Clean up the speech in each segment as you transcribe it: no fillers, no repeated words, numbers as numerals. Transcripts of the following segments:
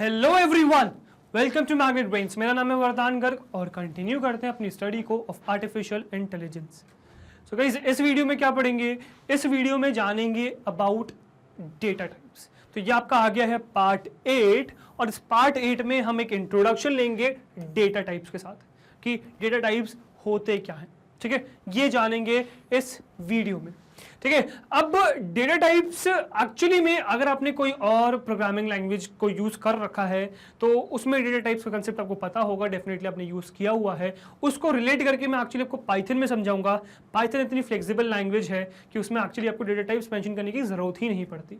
Hello everyone, welcome to magnet brains. मेरा नाम है वरदान गर्ग और कंटिन्यू करते हैं अपनी स्टडी को of artificial intelligence. So guys, इस वीडियो में क्या पढ़ेंगे? इस वीडियो में जानेंगे अबाउट डेटा टाइप्स। तो ये आपका आ गया है पार्ट 8 और इस पार्ट 8 में हम एक इंट्रोडक्शन लेंगे डेटा टाइप्स के साथ कि डेटा टाइप्स होते क्या हैं। ठीक है, ये जानेंगे इस वीडियो में। ठीक है, अब डेटा टाइप्स एक्चुअली में अगर आपने कोई और प्रोग्रामिंग लैंग्वेज को यूज कर रखा है तो उसमें डेटा टाइप्स का कंसेप्ट आपको पता होगा, डेफिनेटली आपने यूज किया हुआ है। उसको रिलेट करके मैं एक्चुअली आपको पाइथन में समझाऊंगा। पाइथन इतनी फ्लेक्सिबल लैंग्वेज है कि उसमें एक्चुअली आपको डेटा टाइप्स मेंशन करने की जरूरत ही नहीं पड़ती।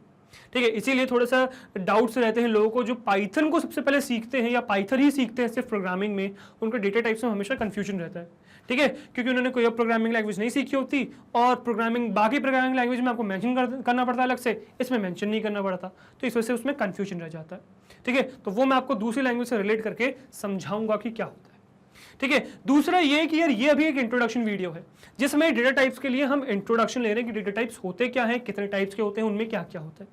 ठीक है, इसीलिए थोड़ा सा डाउट्स रहते हैं लोगों को जो पाइथन को सबसे पहले सीखते हैं या पाइथन ही सीखते हैं सिर्फ प्रोग्रामिंग में, उनको डेटा टाइप्स में हमेशा कंफ्यूजन रहता है। ठीक है, क्योंकि उन्होंने कोई और प्रोग्रामिंग लैंग्वेज नहीं सीखी होती और बाकी प्रोग्रामिंग लैंग्वेज में आपको मेंशन करना पड़ता है अलग से, इसमें मेंशन नहीं करना पड़ता, तो इस वजह से उसमें कंफ्यूजन रह जाता है। ठीक है, तो वो मैं आपको दूसरी लैंग्वेज से रिलेट करके समझाऊंगा कि क्या होता है। ठीक है, दूसरा ये कि यार ये अभी एक इंट्रोडक्शन वीडियो है जिसमें डेटा टाइप्स के लिए हम इंट्रोडक्शन ले रहे हैं कि डेटा टाइप्स होते क्या हैं, कितने टाइप्स के होते हैं, उनमें क्या क्या होता है।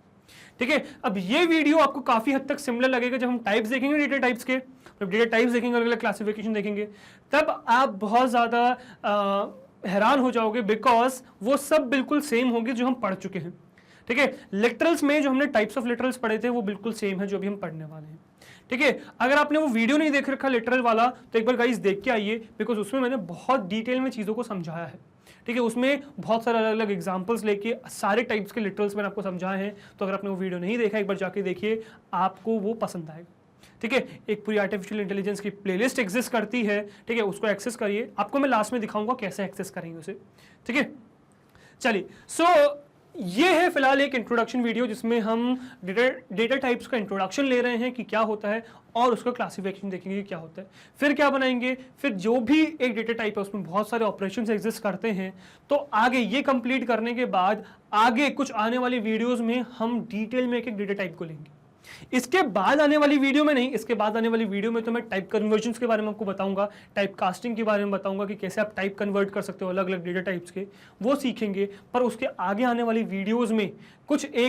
ठीक है, अब ये वीडियो आपको काफी हद तक सिमिलर लगेगा जब हम टाइप्स देखेंगे डेटा टाइप्स के। जब डेटा टाइप्स देखेंगे, अलग अलग क्लासिफिकेशन देखेंगे, तब आप बहुत ज्यादा हैरान हो जाओगे बिकॉज वो सब बिल्कुल सेम होंगे जो हम पढ़ चुके हैं। ठीक है, लिटरल्स में जो हमने टाइप्स ऑफ लिटरल्स पढ़े थे वो बिल्कुल सेम है जो अभी हम पढ़ने वाले हैं। ठीक है, अगर आपने वो वीडियो नहीं देख रखा लिटरल वाला तो एक बार गाइस देख के आइए, बिकॉज उसमें मैंने बहुत डिटेल में चीज़ों को समझाया है। ठीक है, उसमें बहुत सारे अलग अलग एग्जांपल्स लेके सारे टाइप्स के लिटरल्स मैंने आपको समझाए हैं। तो अगर आपने वो वीडियो नहीं देखा, एक बार जाके देखिए, आपको वो पसंद आएगा। ठीक है, एक पूरी आर्टिफिशियल इंटेलिजेंस की प्लेलिस्ट एग्जिस्ट करती है। ठीक है, उसको एक्सेस करिए, आपको मैं लास्ट में दिखाऊंगा कैसे एक्सेस करेंगे उसे। ठीक है, चलिए, सो ये है फिलहाल एक इंट्रोडक्शन वीडियो जिसमें हम डेटा टाइप्स का इंट्रोडक्शन ले रहे हैं कि क्या होता है और उसका क्लासिफिकेशन देखेंगे कि क्या होता है। फिर क्या बनाएंगे, फिर जो भी एक डेटा टाइप है उसमें बहुत सारे ऑपरेशंस एग्जिस्ट करते हैं। तो आगे ये कंप्लीट करने के बाद आगे कुछ आने वाली वीडियोस में हम डिटेल में एक एक डेटा टाइप को लेंगे। इसके बाद आने वाली वीडियो में नहीं, इसके बाद आने वाली वीडियो में तो मैं टाइप कन्वर्जन्स के बारे में आपको बताऊंगा, टाइप कास्टिंग के बारे में बताऊंगा कि कैसे आप टाइप कन्वर्ट कर सकते हो अलग अलग डेटा टाइप्स के, वो सीखेंगे। पर उसके आगे आने वाली वीडियोस में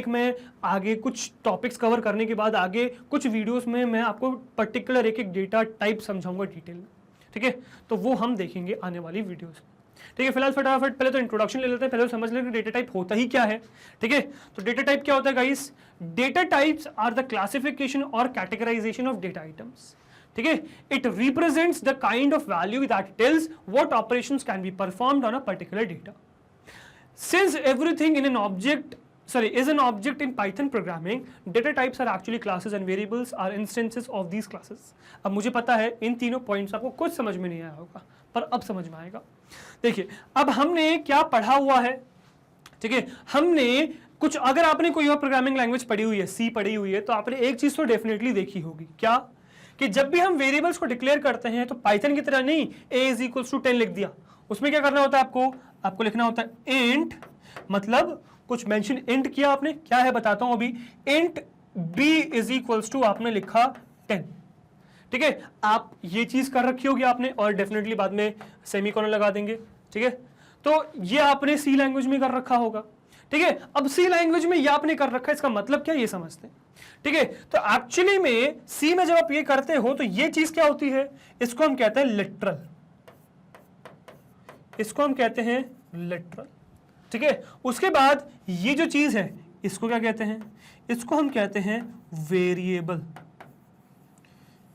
मैं आगे कुछ टॉपिक्स कवर करने के बाद आगे कुछ वीडियोस में मैं आपको पर्टिकुलर एक एक डेटा टाइप समझाऊंगा डिटेल में। ठीक है, तो वो हम देखेंगे आने वाली वीडियोस में। ठीक है, फिलहाल फटाफट पहले तो इंट्रोडक्शन ले लेते हैं, पहले तो समझ लें कि डेटा टाइप होता ही क्या है। ठीक है, तो डेटा टाइप क्या होता है guys? Data types are the classification और कैटेगराइजेशन ऑफ डेटा आइटम्स। ठीक है, it represents the kind of value that tells what operations can be performed on a particular data. Since everything in an object is an object in Python programming, data types are actually classes and variables are instances of these classes. अब मुझे पता है इन तीनों points आपको कुछ समझ में नहीं आया होगा, पर अब समझ में आएगा। देखिए, अब हमने क्या पढ़ा हुआ है। ठीक है, हमने कुछ, अगर आपने कोई और प्रोग्रामिंग लैंग्वेज पढ़ी हुई है, सी पढ़ी हुई है, तो आपने एक चीज तो डेफिनेटली देखी होगी, क्या कि जब भी हम वेरिएबल्स को डिक्लेयर करते हैं तो पाइथन की तरह नहीं a = 10 लिख दिया। उसमें क्या करना होता है आपको लिखना होता है इंट, मतलब कुछ मेंशन इंट किया आपने, क्या है बताता हूं अभी। इंट b = आपने लिखा 10। ठीक है, आप ये चीज कर रखी होगी आपने और डेफिनेटली बाद में सेमीकोलन लगा देंगे। ठीक है, तो ये आपने सी लैंग्वेज में कर रखा होगा। ठीक है, अब सी लैंग्वेज में ये आपने कर रखा है, इसका मतलब क्या ये समझते हैं। ठीक है, तो एक्चुअली में सी में जब आप ये करते हो तो ये चीज क्या होती है, इसको हम कहते हैं लिटरल, इसको हम कहते हैं लिटरल। ठीक है, उसके बाद ये जो चीज है इसको क्या कहते हैं, इसको हम कहते हैं वेरिएबल,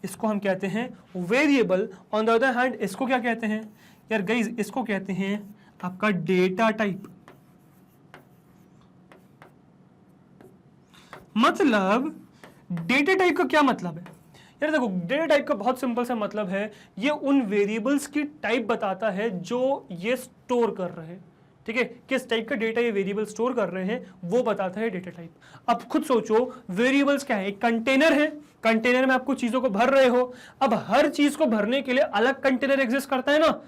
इसको हम कहते हैं variable. On the other hand इसको क्या कहते हैं यार गाइस, इसको कहते हैं आपका डेटा टाइप। मतलब डेटा टाइप का क्या मतलब है यार? देखो, डेटा टाइप का बहुत सिंपल सा मतलब है, ये उन वेरिएबल्स की टाइप बताता है जो ये स्टोर कर रहे हैं। ठीक है, किस टाइप का डेटा ये वेरिएबल स्टोर कर रहे हैं वो बताता है डेटा टाइप। अब खुद सोचो, वेरिएबल्स क्या है? एक कंटेनर है, कंटेनर में आप कुछ चीजों को भर रहे हो। अब हर चीज को भरने के लिए अलग कंटेनर एग्जिस्ट करता है ना,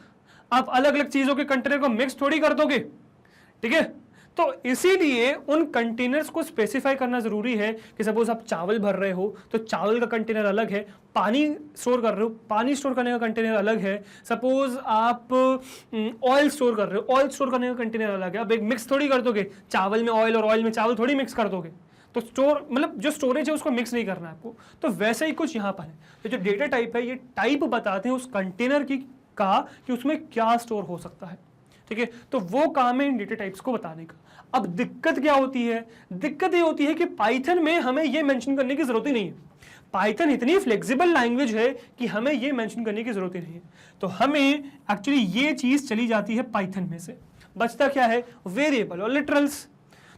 आप अलग अलग चीजों के कंटेनर को मिक्स थोड़ी कर दोगे। ठीक है, तो इसीलिए उन कंटेनर्स को स्पेसिफाई करना जरूरी है कि सपोज आप चावल भर रहे हो तो चावल का कंटेनर अलग है, पानी स्टोर कर रहे हो, पानी स्टोर करने का कंटेनर अलग है। सपोज आप ऑयल स्टोर कर रहे हो, ऑयल स्टोर करने का कंटेनर अलग है। अब एक मिक्स थोड़ी कर दोगे, चावल में ऑयल और ऑयल में चावल थोड़ी मिक्स कर दोगे। तो स्टोर मतलब जो स्टोरेज है उसको मिक्स नहीं करना है आपको। तो वैसे ही कुछ यहाँ पर है, तो जो डेटा टाइप है ये टाइप बताते हैं उस कंटेनर की का कि उसमें क्या स्टोर हो सकता है, ठीक है। तो वो काम है इन डेटा टाइप्स को बताने का। अब दिक्कत क्या होती है, दिक्कत ये होती है कि पाइथन में हमें ये मेंशन करने की जरूरत ही नहीं है। पाइथन इतनी फ्लेक्सिबल लैंग्वेज है कि हमें ये मेंशन करने की जरूरत ही नहीं है। तो हमें एक्चुअली ये चीज चली जाती है पाइथन में से, बचता क्या है, वेरिएबल और लिटरल्स।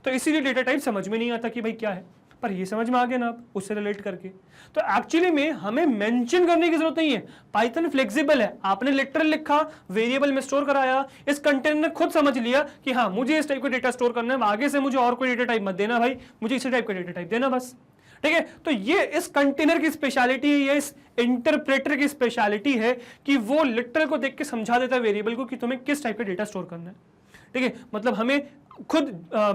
तो इसीलिए डेटा टाइप समझ में नहीं आता कि भाई क्या है, पर ये समझ में आ गया ना आप उससे रिलेट करके। तो एक्चुअली में हमें मेंशन करने की जरूरत नहीं है, पाइथन फ्लेक्सिबल है। आपने लिटरल लिखा, वेरिएबल में स्टोर कराया, इस कंटेनर ने खुद समझ लिया कि हाँ मुझे इस टाइप का डेटा स्टोर करना है, आगे से मुझे और कोई डेटा टाइप मत देना भाई, मुझे इसी टाइप का डेटा टाइप देना बस, ठीक है। तो ये इस कंटेनर की स्पेशलिटी है, ये इस इंटरप्रेटर की स्पेशलिटी है कि वो लिटरल को देख के समझा देता है वेरिएबल को कि तुम्हें किस टाइप का डेटा स्टोर करना है, ठीक है। मतलब हमें खुद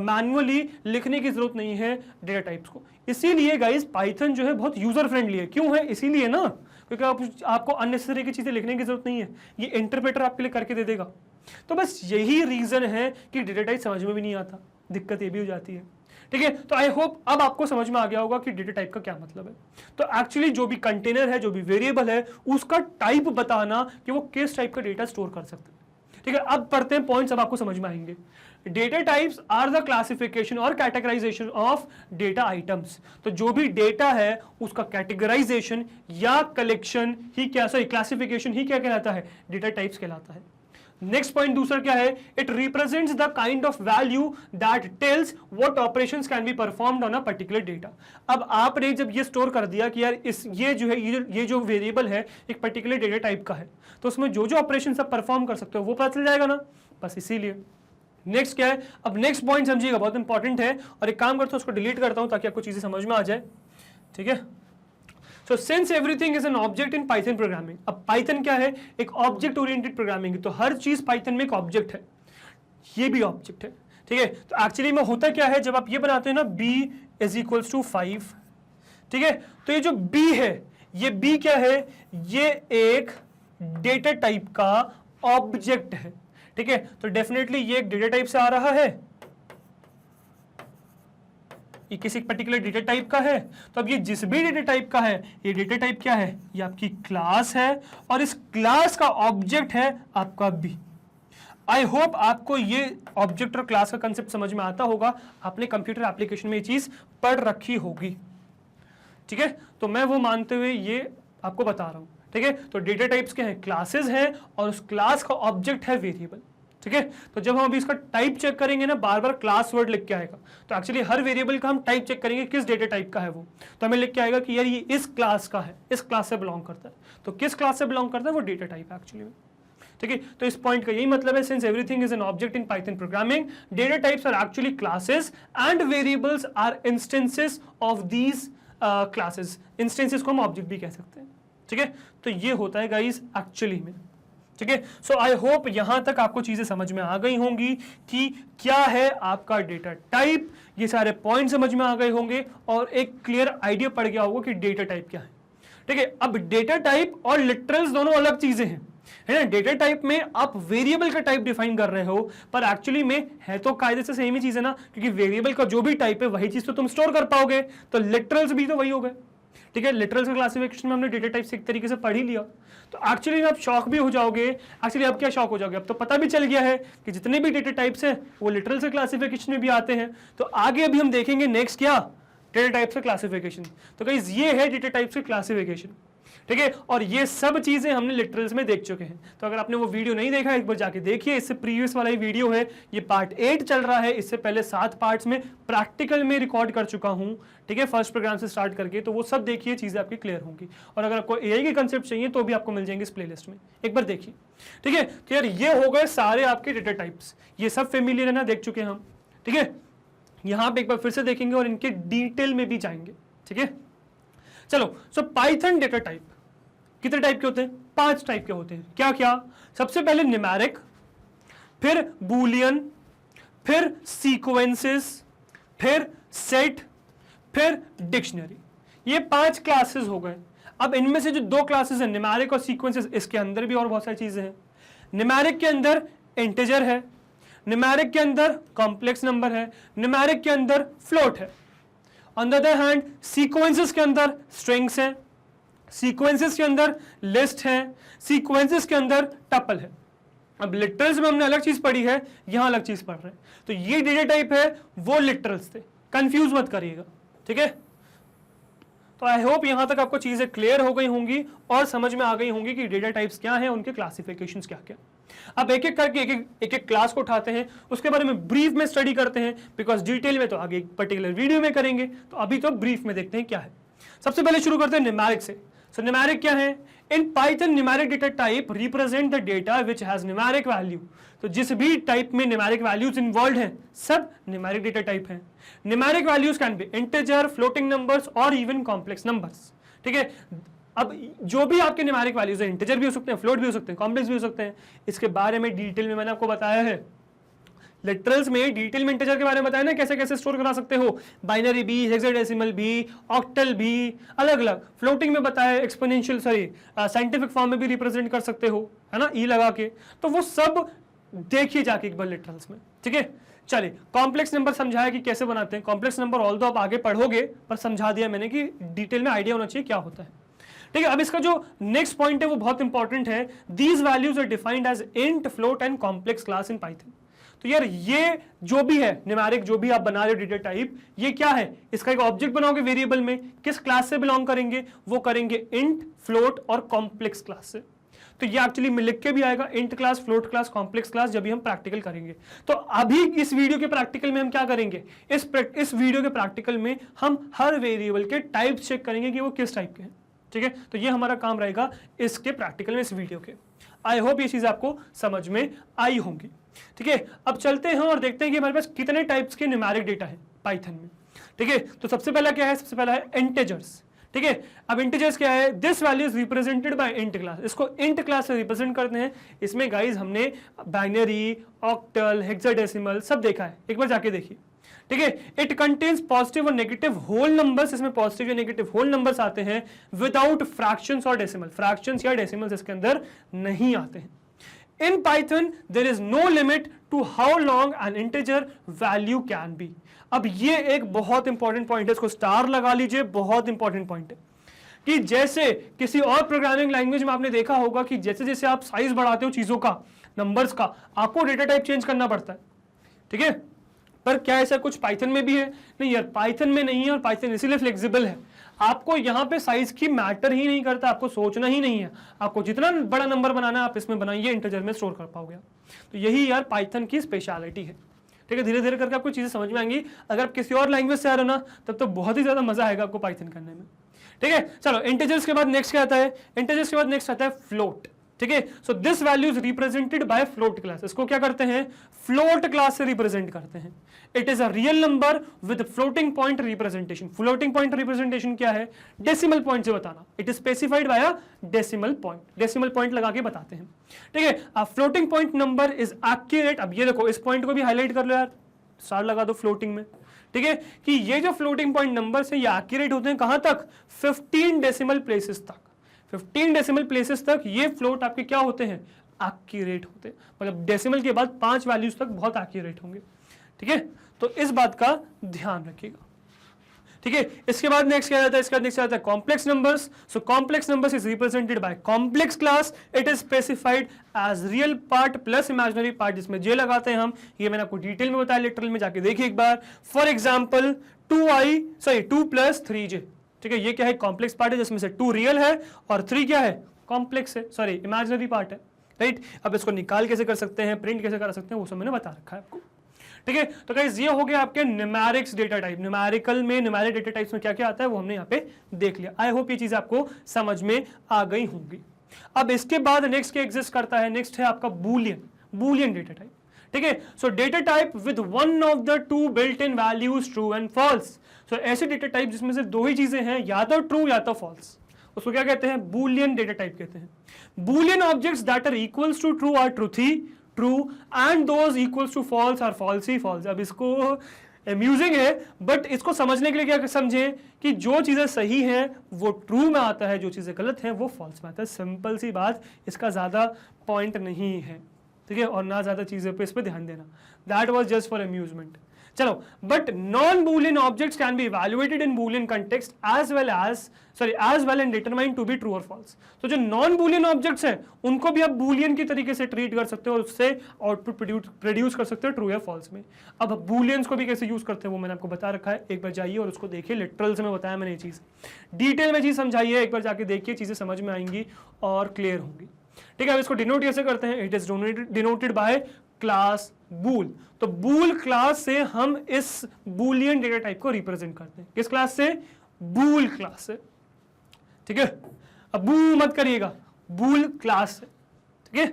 मैन्युअली लिखने की जरूरत नहीं है डेटा टाइप्स को। इसीलिए गाइस पाइथन जो है बहुत यूजर फ्रेंडली है। क्यों है, इसीलिए ना क्योंकि आपको अननेसेसरी की चीजें लिखने की जरूरत नहीं है, ये इंटरप्रेटर आपके लिए करके दे देगा। तो बस यही रीजन है कि डेटा टाइप समझ में भी नहीं आता, दिक्कत ये भी हो जाती है, ठीक है। तो आई होप अब आपको समझ में आ गया होगा कि डेटा टाइप का क्या मतलब है। तो एक्चुअली जो भी कंटेनर है, जो भी वेरिएबल है, उसका टाइप बताना कि वो किस टाइप का डेटा स्टोर कर सकते हैं, ठीक है। अब पढ़ते हैं पॉइंट्स, अब आपको समझ में आएंगे। Data types are the classification और कैटेगराइजेशन ऑफ डेटा आइटम्स। तो जो भी डेटा है उसका कैटेगराइजेशन या कलेक्शन ही क्या, सॉरी क्लासिफिकेशन ही क्या कहलाता है, डेटा टाइप्स कहलाता है। नेक्स्ट पॉइंट दूसरा क्या है, it represents the kind of value that tells what operations can be performed on a particular data. अब आपने जब ये स्टोर कर दिया कि यार इस ये जो है ये जो वेरिएबल है एक पर्टिकुलर डेटा टाइप का है, तो उसमें जो जो ऑपरेशन आप परफॉर्म कर सकते हो वो पता चल जाएगा ना, बस इसीलिए। नेक्स्ट क्या है, अब नेक्स्ट पॉइंट समझिएगा, बहुत इंपॉर्टेंट है, और एक काम करता हूं उसको डिलीट करता हूं ताकि आपको चीजें समझ में आ जाए, ठीक है। So since everything is an object in Python programming, अब पाइथन क्या है, एक ऑब्जेक्ट ओरिएंटेड प्रोग्रामिंग, तो हर चीज पाइथन में एक ऑब्जेक्ट है, ये भी ऑब्जेक्ट है, ठीक है। तो एक्चुअली में होता क्या है, जब आप ये बनाते हैं ना b इज इक्वल्स टू 5, ठीक है, तो ये जो b है, ये b क्या है, ये एक डेटा टाइप का ऑब्जेक्ट है, ठीक है। तो डेफिनेटली ये एक डेटा टाइप से आ रहा है, ये किसी पर्टिकुलर डेटा टाइप का है। तो अब ये जिस भी डेटा टाइप का है, ये डेटा टाइप क्या है, ये आपकी क्लास है, और इस क्लास का ऑब्जेक्ट है आपका बी। आई होप आपको ये ऑब्जेक्ट और क्लास का कंसेप्ट समझ में आता होगा, आपने कंप्यूटर एप्लीकेशन में ये चीज पढ़ रखी होगी, ठीक है। तो मैं वो मानते हुए ये आपको बता रहा हूं, ठीक है। तो डेटा टाइप्स क्या है, क्लासेस हैं, और उस क्लास का ऑब्जेक्ट है वेरिएबल, ठीक है। तो जब हम अभी इसका टाइप चेक करेंगे ना, बार बार क्लास वर्ड लिख के आएगा, तो एक्चुअली हर वेरिएबल का हम टाइप चेक करेंगे किस डेटा टाइप का है वो, तो हमें लिख के आएगा कि यार ये इस क्लास का है, इस क्लास से बिलोंग करता है। तो किस क्लास से बिलोंग करता है वो डेटा टाइप है एक्चुअली में, ठीक है। तो इस पॉइंट का यही मतलब है, since everything is an object in Python programming, data types are actually classes and variables are instances of these classes. Instances को हम ऑब्जेक्ट भी कह सकते हैं, ठीक है। तो ये होता है गाइस एक्चुअली में, ठीक है। सो आई होप यहां तक आपको चीजें समझ में आ गई होंगी कि क्या है आपका डेटा टाइप, ये सारे पॉइंट समझ में आ गए होंगे, और एक क्लियर आइडिया पड़ गया होगा कि डेटा टाइप क्या है, ठीक है। अब डेटा टाइप और लिटरल्स दोनों अलग चीजें हैं, है ना। डेटा टाइप में आप वेरिएबल का टाइप डिफाइन कर रहे हो, पर एक्चुअली में है तो कायदे से सेम ही चीज है ना, क्योंकि वेरिएबल का जो भी टाइप है वही चीज तो तुम स्टोर कर पाओगे, तो लिटरल्स भी तो वही हो गए, ठीक है। लिटरल्स का क्लासिफिकेशन में हमने डेटा टाइप से एक तरीके से पढ़ ही लिया। तो एक्चुअली आप शॉक भी हो जाओगे, एक्चुअली अब क्या शॉक हो जाओगे, अब तो पता भी चल गया है कि जितने भी डेटा टाइप्स हैं वो लिटरल से क्लासिफिकेशन में भी आते हैं। तो आगे अभी हम देखेंगे नेक्स्ट क्या, डेटा टाइप्स का क्लासिफिकेशन। तो गाइस ये है डेटा टाइप्स का क्लासिफिकेशन, ठीक है। और ये सब चीजें हमने लिटरल्स में देख चुके हैं। तो अगर आपने वो वीडियो नहीं देखा एक बार जाके देखिए, इससे प्रीवियस वाला ही वीडियो है, ये पार्ट 8 चल रहा है, इससे पहले 7 पार्ट्स में प्रैक्टिकल में रिकॉर्ड कर चुका हूं, ठीक है, फर्स्ट प्रोग्राम से स्टार्ट करके। तो वो सब देखिए, चीजें आपकी क्लियर होंगी। और अगर आपको एआई के कंसेप्ट चाहिए तो भी आपको मिल जाएंगे इस प्लेलिस्ट में, एक बार देखिए, ठीक है। तो यार ये हो गए सारे आपके डेटा टाइप्स, ये सब फेमिलियर है ना, देख चुके हैं हम, ठीक है। यहां पे एक बार फिर से देखेंगे और इनके डिटेल में भी जाएंगे, ठीक है। चलो, सो पाइथन डेटा टाइप कितने टाइप के होते हैं, 5 टाइप के होते हैं। क्या क्या, सबसे पहले न्यूमेरिक, फिर बूलियन, फिर सीक्वेंसेस, फिर सेट, फिर डिक्शनरी। ये 5 क्लासेस हो गए। अब इनमें से जो 2 क्लासेस हैं, न्यूमेरिक और सीक्वेंसेस, इसके अंदर भी और बहुत सारी चीजें हैं। न्यूमेरिक के अंदर इंटीजर है, न्यूमेरिक के अंदर कॉम्प्लेक्स नंबर है, न्यूमेरिक के अंदर फ्लोट है, on the other hand sequences के अंदर स्ट्रिंग्स हैं, सीक्वेंसेस के अंदर लिस्ट है, सीक्वेंसेस के अंदर टपल है। अब लिटरल्स में हमने अलग चीज पढ़ी है, यहां अलग चीज पढ़ रहे हैं। तो ये डेटा टाइप है, वो लिटरल्स थे, कंफ्यूज मत करिएगा, ठीक है। तो आई होप यहां तक आपको चीजें क्लियर हो गई होंगी और समझ में आ गई होंगी कि डेटा टाइप्स क्या हैं, उनके क्लासिफिकेशंस क्या क्या। अब एक एक करके एक एक क्लास को उठाते हैं, उसके बारे में ब्रीफ में स्टडी करते हैं, बिकॉज डिटेल में तो आगे एक पर्टिकुलर वीडियो में करेंगे। तो अभी तो ब्रीफ में देखते हैं क्या है। सबसे पहले शुरू करते हैं न्यूमेरिक से। सो न्यूमेरिक क्या है? In Python numeric data type represent the data which has numeric value. तो जिस भी टाइप में न्यूमेरिक वैल्यूज इन्वॉल्व हैं, सब न्यूमेरिक डेटा टाइप हैं। Numeric values can be integer, floating numbers और इवन कॉम्प्लेक्स नंबर्स, ठीक है। अब जो भी आपके न्यूमेरिक वैल्यूज हैं, इंटीजर भी हो सकते हैं, फ्लोट भी हो सकते हैं, कॉम्प्लेक्स भी हो सकते हैं। इसके बारे में डिटेल में मैंने आपको बताया है। लिटरल्स में डिटेल में इंटीजर के बारे में बताया ना, कैसे कैसे स्टोर करा सकते हो, बाइनरी भी, हेक्साडेसिमल भी, ऑक्टल भी, अलग अलग। फ्लोटिंग में बताया एक्सपोनेंशियल, साइंटिफिक फॉर्म में भी रिप्रेजेंट कर सकते हो, है ना, ई लगा के। तो वो सब देखिए जाके एक बार लिटरल्स में, ठीक है। चलिए, कॉम्प्लेक्स नंबर समझाया कि कैसे बनाते हैं कॉम्प्लेक्स नंबर। ऑल दो आप आगे पढ़ोगे, पर समझा दिया मैंने कि डिटेल में आइडिया होना चाहिए क्या होता है, ठीक है। अब इसका जो नेक्स्ट पॉइंट है वो बहुत इंपॉर्टेंट है। These values are defined as int, float and complex class in Python. तो यार ये जो भी है न्यूमेरिक, जो भी आप बना रहे हो डेटा टाइप, ये क्या है? इसका एक ऑब्जेक्ट बनाओगे वेरिएबल में, किस क्लास से बिलोंग करेंगे? वो करेंगे इंट, फ्लोट और कॉम्प्लेक्स क्लास से। तो ये एक्चुअली में लिख के भी आएगा, int class, float class, complex class, जब भी हम प्रैक्टिकल करेंगे। तो अभी इस वीडियो के प्रैक्टिकल में हम क्या करेंगे? इस वीडियो के प्रैक्टिकल में हम हर वेरिएबल के टाइप चेक करेंगे कि वो किस टाइप के हैं, ठीक है। तो ये हमारा काम रहेगा इसके प्रैक्टिकल में, इस वीडियो के। आई होप ये चीज आपको समझ में आई होंगी, ठीक है। अब चलते हैं और देखते हैं कि हमारे पास कितने टाइप्स के न्यूमेरिक डेटा है पाइथन में, ठीक है। तो सबसे पहला क्या है? सबसे पहला है इंटीजर्स, ठीक है। अब इंटीजर्स क्या है? This value is represented bye int class. इसको इंट क्लास से रिप्रेजेंट करते हैं। इसमें गाइस हमने बाइनरी, ऑक्टल, हेक्साडेसिमल सब देखा है, एक बार जाके देखिए, ठीक है। इट कंटेन्स पॉजिटिव और नेगेटिव होल नंबर्स, इसमें पॉजिटिव या नेगेटिव होल नंबर्स आते हैं, विदाउट फ्रैक्शंस और डेसिमल। फ्रैक्शंस या डेसिमल्स इसके अंदर नहीं आते हैं। In Python, there is no limit to how long an integer value can be. अब ये एक बहुत इंपॉर्टेंट पॉइंट है, इसको स्टार लगा लीजिए, बहुत इंपॉर्टेंट पॉइंट है। कि जैसे किसी और प्रोग्रामिंग लैंग्वेज में आपने देखा होगा कि जैसे जैसे आप साइज बढ़ाते हो चीजों का, नंबर्स का, आपको डेटा टाइप चेंज करना पड़ता है, ठीक है। पर क्या ऐसा कुछ पाइथन में भी है? नहीं यार, पाइथन में नहीं है, और पाइथन इसीलिए फ्लेक्सिबल है। आपको यहाँ पे साइज की मैटर ही नहीं करता, आपको सोचना ही नहीं है। आपको जितना बड़ा नंबर बनाना है आप इसमें बनाइए, इंटीजर में स्टोर कर पाओगे। तो यही यार पाइथन की स्पेशलिटी है, ठीक है। धीरे धीरे करके आपको चीजें समझ में आएंगी। अगर आप किसी और लैंग्वेज से आ रहे हो ना, तब तो बहुत ही ज्यादा मजा आएगा आपको पाइथन करने में, ठीक है। चलो, इंटीजर्स के बाद नेक्स्ट क्या आता है? इंटीजर्स के बाद नेक्स्ट आता है फ्लोट, ठीक है। So this value is represented bye float class. इसको क्या करते हैं? फ्लोट क्लास से रिप्रेजेंट करते हैं। It is a real number with floating point representation. Floating point representation क्या है? डेसिमल पॉइंट से बताना। It is specified by a decimal point. Decimal point लगा के बताते हैं, ठीक है। अ floating point number is accurate. अब ये देखो, इस पॉइंट को भी हाईलाइट कर लो यार, स्टार लगा दो फ्लोटिंग में, ठीक है। कि ये जो फ्लोटिंग पॉइंट नंबर है ये एक्यूरेट होते हैं कहां तक? 15 डेसिमल प्लेसेस तक। 15 डेसिमल प्लेसेस तक ये फ्लोट आपके क्या होते हैं? एक्यूरेट होते हैं। मतलब डेसिमल के बाद 5 वैल्यूज तक बहुत एक्यूरेट होंगे, ठीक है। तो इस बात का ध्यान रखिएगा, ठीक है। इसके बाद नेक्स्ट क्या आता है? इसका नेक्स्ट आता है complex numbers. So complex numbers is represented by complex class. It is specified as real part plus imaginary part, जिसमें जे लगाते हैं हम। ये मैंने आपको डिटेल में बताया, लिटरल में जाके देखिए एक बार। फॉर एग्जाम्पल 2 + 3j, ठीक है। ये क्या है? कॉम्प्लेक्स पार्ट है, जिसमें से 2 रियल है और 3 क्या है? कॉम्प्लेक्स है, सॉरी इमेजिनरी पार्ट है, राइट। अब इसको निकाल कैसे कर सकते हैं, प्रिंट कैसे कर सकते हैं, वो सब मैंने बता रखा है आपको, ठीक है। तो गाइस ये हो गया आपके न्यूमेरिक्स डेटा टाइप। न्यूमेरिकल में, न्यूमेरिक डेटा टाइप्स में क्या क्या आता है वो हमने यहाँ पे देख लिया। आई होप ये चीज आपको समझ में आ गई होंगी। अब इसके बाद नेक्स्ट क्या एग्जिस्ट करता है? नेक्स्ट है आपका बूलियन डेटा टाइप, ठीक है। So data type with one of the 2 built in values true and false. So ऐसे डेटा टाइप जिसमें से 2 ही चीजें हैं, या तो ट्रू या तो फॉल्स, उसको क्या कहते हैं? बूलियन डेटा टाइप कहते हैं। Boolean objects that are equals to true are true and those equals to false are false ही फॉल्स। अब इसको अम्यूजिंग है, बट इसको समझने के लिए क्या समझें कि जो चीजें सही हैं वो ट्रू में आता है, जो चीजें गलत हैं वो फॉल्स में आता है। सिंपल सी बात, इसका ज्यादा पॉइंट नहीं है, ठीक है। और ना ज्यादा चीजें पे इस पे ध्यान देना। That was just for amusement. चलो, but non boolean objects can be evaluated in boolean context as well and determined to be true और फॉल्स। तो जो नॉन बूलियन ऑब्जेक्ट्स हैं उनको भी आप बूलियन की तरीके से ट्रीट कर सकते हो और उससे आउटपुट प्रोड्यूस कर सकते हो ट्रू या फॉल्स में। अब बूलियंस को भी कैसे यूज करते हैं वो मैंने आपको बता रखा है, एक बार जाइए और उसको देखिए, लिटरल से मैं बताया मैंने ये चीज, डिटेल में चीज समझाइए, एक बार जाके देखिए, चीजें समझ में आएंगी और क्लियर होंगी। ठीक है, अब इसको डिनोट कैसे करते हैं, it is denoted by class bool. तो बूल क्लास से हम इस बूलियन डेटा टाइप को रिप्रेजेंट करते हैं, किस क्लास से, बूल क्लास से। ठीक है, अब बू मत करिएगा, बूल क्लास से। ठीक है,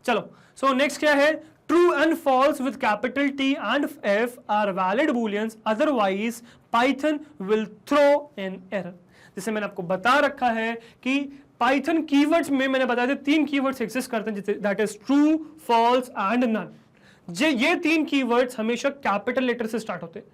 चलो, सो नेक्स्ट क्या है, true and false with capital T and F are valid booleans, otherwise Python will throw an error. जैसे मैंने आपको बता रखा है कि पाइथन कीवर्ड्स में मैंने बताया था 3 कीवर्ड्स एग्जिस्ट करते हैं, that is true, false and none. ये 3 कीवर्ड्स हमेशा कैपिटल लेटर से स्टार्ट होते हैं,